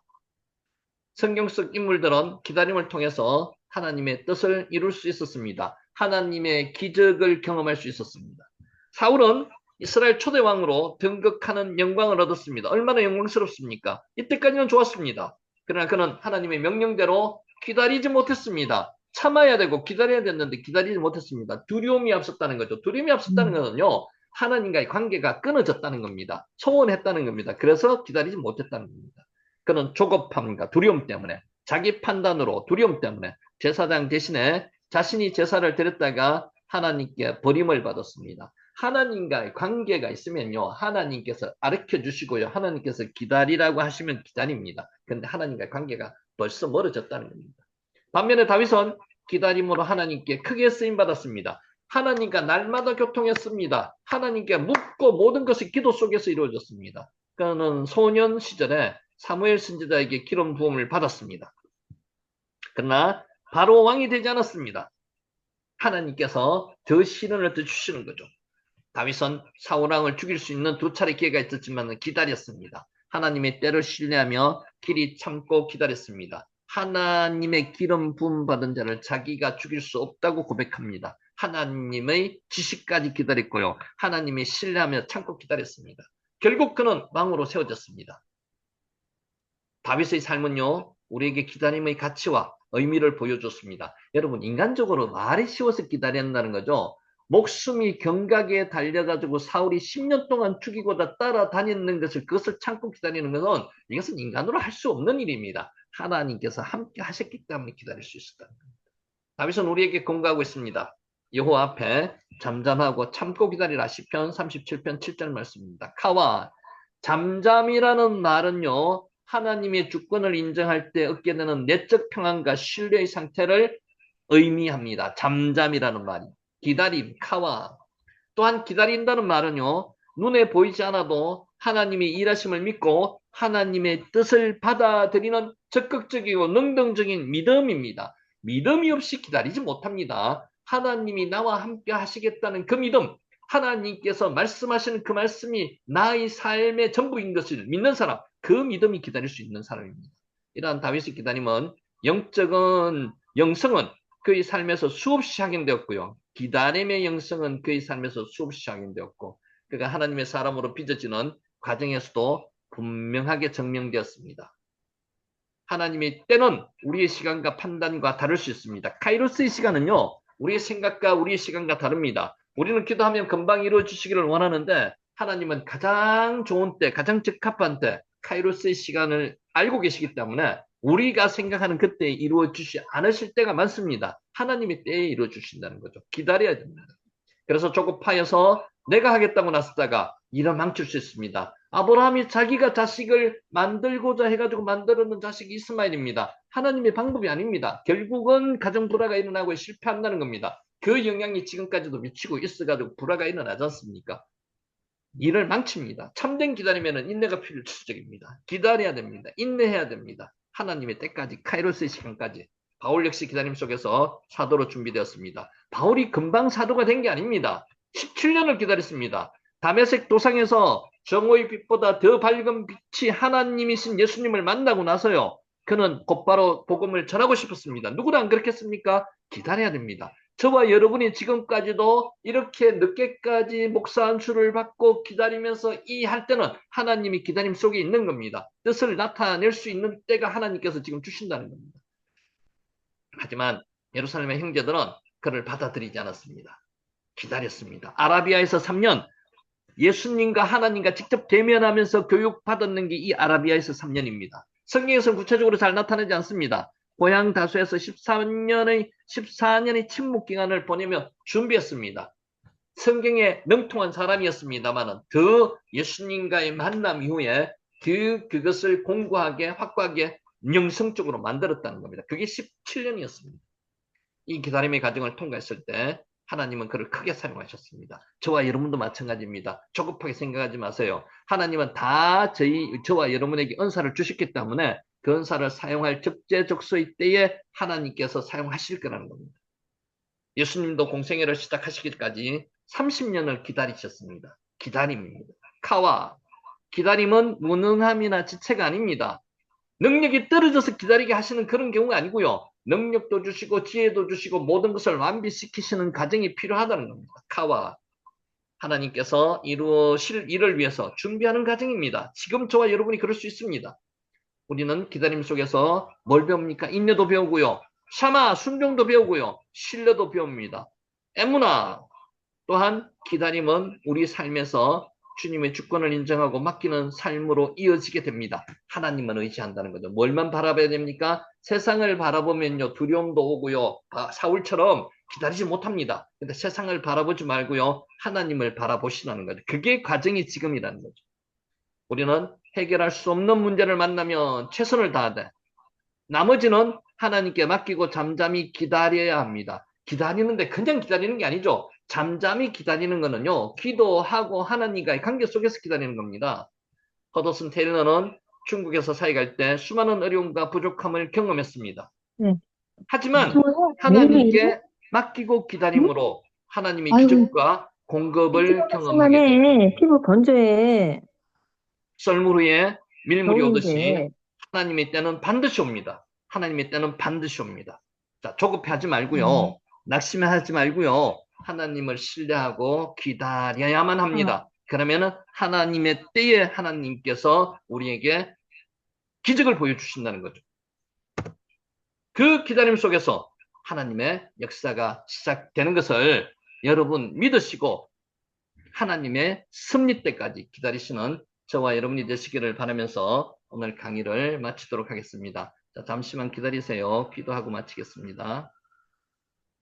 성경 속 인물들은 기다림을 통해서 하나님의 뜻을 이룰 수 있었습니다. 하나님의 기적을 경험할 수 있었습니다. 사울은 이스라엘 초대왕으로 등극하는 영광을 얻었습니다. 얼마나 영광스럽습니까? 이때까지는 좋았습니다. 그러나 그는 하나님의 명령대로 기다리지 못했습니다. 참아야 되고 기다려야 됐는데 기다리지 못했습니다. 두려움이 앞섰다는 거죠. 두려움이 앞섰다는 것은요, 하나님과의 관계가 끊어졌다는 겁니다. 소원했다는 겁니다. 그래서 기다리지 못했다는 겁니다. 그는 조급함과 두려움 때문에, 자기 판단으로 두려움 때문에 제사장 대신에 자신이 제사를 드렸다가 하나님께 버림을 받았습니다. 하나님과의 관계가 있으면요, 하나님께서 가르쳐 주시고요, 하나님께서 기다리라고 하시면 기다립니다. 그런데 하나님과의 관계가 벌써 멀어졌다는 겁니다. 반면에 다윗은 기다림으로 하나님께 크게 쓰임 받았습니다. 하나님과 날마다 교통했습니다. 하나님께 묻고 모든 것이 기도 속에서 이루어졌습니다. 그는 소년 시절에 사무엘 선지자에게 기름 부음을 받았습니다. 그러나 바로 왕이 되지 않았습니다. 하나님께서 더 시련을 더 주시는 거죠. 다윗은 사울왕을 죽일 수 있는 두 차례 기회가 있었지만 기다렸습니다. 하나님의 때를 신뢰하며 길이 참고 기다렸습니다. 하나님의 기름 부음 받은 자를 자기가 죽일 수 없다고 고백합니다. 하나님의 지시까지 기다렸고요. 하나님의 신뢰하며 참고 기다렸습니다. 결국 그는 왕으로 세워졌습니다. 다윗의 삶은요, 우리에게 기다림의 가치와 의미를 보여줬습니다. 여러분, 인간적으로 말이 쉬워서 기다린다는 거죠. 목숨이 경각에 달려가지고 사울이 10년 동안 죽이고자 따라다니는 것을, 그것을 참고 기다리는 것은, 이것은 인간으로 할 수 없는 일입니다. 하나님께서 함께 하셨기 때문에 기다릴 수 있었다는 겁니다. 다윗은 우리에게 공부하고 있습니다. 여호와 앞에 잠잠하고 참고 기다리라. 시편 37편 7절 말씀입니다. 카와, 잠잠이라는 말은요, 하나님의 주권을 인정할 때 얻게 되는 내적 평안과 신뢰의 상태를 의미합니다. 잠잠이라는 말이. 기다림, 카와. 또한 기다린다는 말은요, 눈에 보이지 않아도 하나님의 일하심을 믿고 하나님의 뜻을 받아들이는 적극적이고 능동적인 믿음입니다. 믿음이 없이 기다리지 못합니다. 하나님이 나와 함께 하시겠다는 그 믿음, 하나님께서 말씀하시는 그 말씀이 나의 삶의 전부인 것을 믿는 사람, 그 믿음이 기다릴 수 있는 사람입니다. 이러한 다윗의 기다림은 영적인 영성은 그의 삶에서 수없이 확인되었고요. 기다림의 영성은 그의 삶에서 수없이 확인되었고, 그가 하나님의 사람으로 빚어지는 과정에서도 분명하게 증명되었습니다. 하나님의 때는 우리의 시간과 판단과 다를 수 있습니다. 카이로스의 시간은요, 우리의 생각과 우리의 시간과 다릅니다. 우리는 기도하면 금방 이루어지시기를 원하는데, 하나님은 가장 좋은 때, 가장 적합한 때, 카이로스의 시간을 알고 계시기 때문에 우리가 생각하는 그때에 이루어지지 않으실 때가 많습니다. 하나님의 때에 이루어주신다는 거죠. 기다려야 됩니다. 그래서 조급하여서 내가 하겠다고 나섰다가 일을 망칠 수 있습니다. 아브라함이 자기가 자식을 만들고자 해가지고 만들었는 자식이 이스마엘입니다. 하나님의 방법이 아닙니다. 결국은 가정 불화가 일어나고 실패한다는 겁니다. 그 영향이 지금까지도 미치고 있어가지고 불화가 일어나지 않습니까? 일을 망칩니다. 참된 기다리면 인내가 필수적입니다. 기다려야 됩니다. 인내해야 됩니다. 하나님의 때까지, 카이로스의 시간까지. 바울 역시 기다림 속에서 사도로 준비되었습니다. 바울이 금방 사도가 된 게 아닙니다. 17년을 기다렸습니다. 다메섹 도상에서 정오의 빛보다 더 밝은 빛이 하나님이신 예수님을 만나고 나서요, 그는 곧바로 복음을 전하고 싶었습니다. 누구랑 그렇겠습니까? 기다려야 됩니다. 저와 여러분이 지금까지도 이렇게 늦게까지 목사 안수를 받고 기다리면서 이 할 때는 하나님이 기다림 속에 있는 겁니다. 뜻을 나타낼 수 있는 때가 하나님께서 지금 주신다는 겁니다. 하지만 예루살렘의 형제들은 그를 받아들이지 않았습니다. 기다렸습니다. 아라비아에서 3년, 예수님과 하나님과 직접 대면하면서 교육받았는 게 이 아라비아에서 3년입니다. 성경에서는 구체적으로 잘 나타나지 않습니다. 고향 다수에서 14년의 침묵 기간을 보내며 준비했습니다. 성경에 능통한 사람이었습니다만 더 예수님과의 만남 이후에 그것을 공고하게 확고하게 영성적으로 만들었다는 겁니다. 그게 17년이었습니다. 이 기다림의 과정을 통과했을 때 하나님은 그를 크게 사용하셨습니다. 저와 여러분도 마찬가지입니다. 조급하게 생각하지 마세요. 하나님은 다 저와 여러분에게 은사를 주셨기 때문에 그 은사를 사용할 적재적소의 때에 하나님께서 사용하실 거라는 겁니다. 예수님도 공생애를 시작하시기까지 30년을 기다리셨습니다. 기다림입니다. 카와, 기다림은 무능함이나 지체가 아닙니다. 능력이 떨어져서 기다리게 하시는 그런 경우가 아니고요. 능력도 주시고 지혜도 주시고 모든 것을 완비시키시는 과정이 필요하다는 겁니다. 카와. 하나님께서 이루실 일을 위해서 준비하는 과정입니다. 지금 저와 여러분이 그럴 수 있습니다. 우리는 기다림 속에서 뭘 배웁니까? 인내도 배우고요. 샤마, 순종도 배우고요. 신뢰도 배웁니다. 에무나 또한 기다림은 우리 삶에서 주님의 주권을 인정하고 맡기는 삶으로 이어지게 됩니다. 하나님만 의지한다는 거죠. 뭘만 바라봐야 됩니까? 세상을 바라보면요. 두려움도 오고요. 사울처럼 기다리지 못합니다. 근데 세상을 바라보지 말고요. 하나님을 바라보시라는 거죠. 그게 과정이 지금이라는 거죠. 우리는 해결할 수 없는 문제를 만나면 최선을 다하되 나머지는 하나님께 맡기고 잠잠히 기다려야 합니다. 기다리는데 그냥 기다리는 게 아니죠. 잠잠히 기다리는 거는요. 기도하고 하나님과의 관계 속에서 기다리는 겁니다. 허더슨 테일러는 중국에서 사역할 때 수많은 어려움과 부족함을 경험했습니다. 네. 하지만 정말요? 매일매일요? 하나님께 맡기고 응? 기다림으로 하나님의 아이고, 기적과 공급을 피곤하지만 경험하게 됩니다. 해. 피부 건조해. 썰물 후에 밀물이 오듯이 겨울인데. 하나님의 때는 반드시 옵니다. 하나님의 때는 반드시 옵니다. 자, 조급해하지 음. 말고요. 낙심하지 말고요. 하나님을 신뢰하고 기다려야만 아, 합니다. 그러면은 하나님의 때에 하나님께서 우리에게 기적을 보여주신다는 거죠. 그 기다림 속에서 하나님의 역사가 시작되는 것을 여러분 믿으시고 하나님의 섭리 때까지 기다리시는 저와 여러분이 되시기를 바라면서 오늘 강의를 마치도록 하겠습니다. 자, 잠시만 기다리세요. 기도하고 마치겠습니다.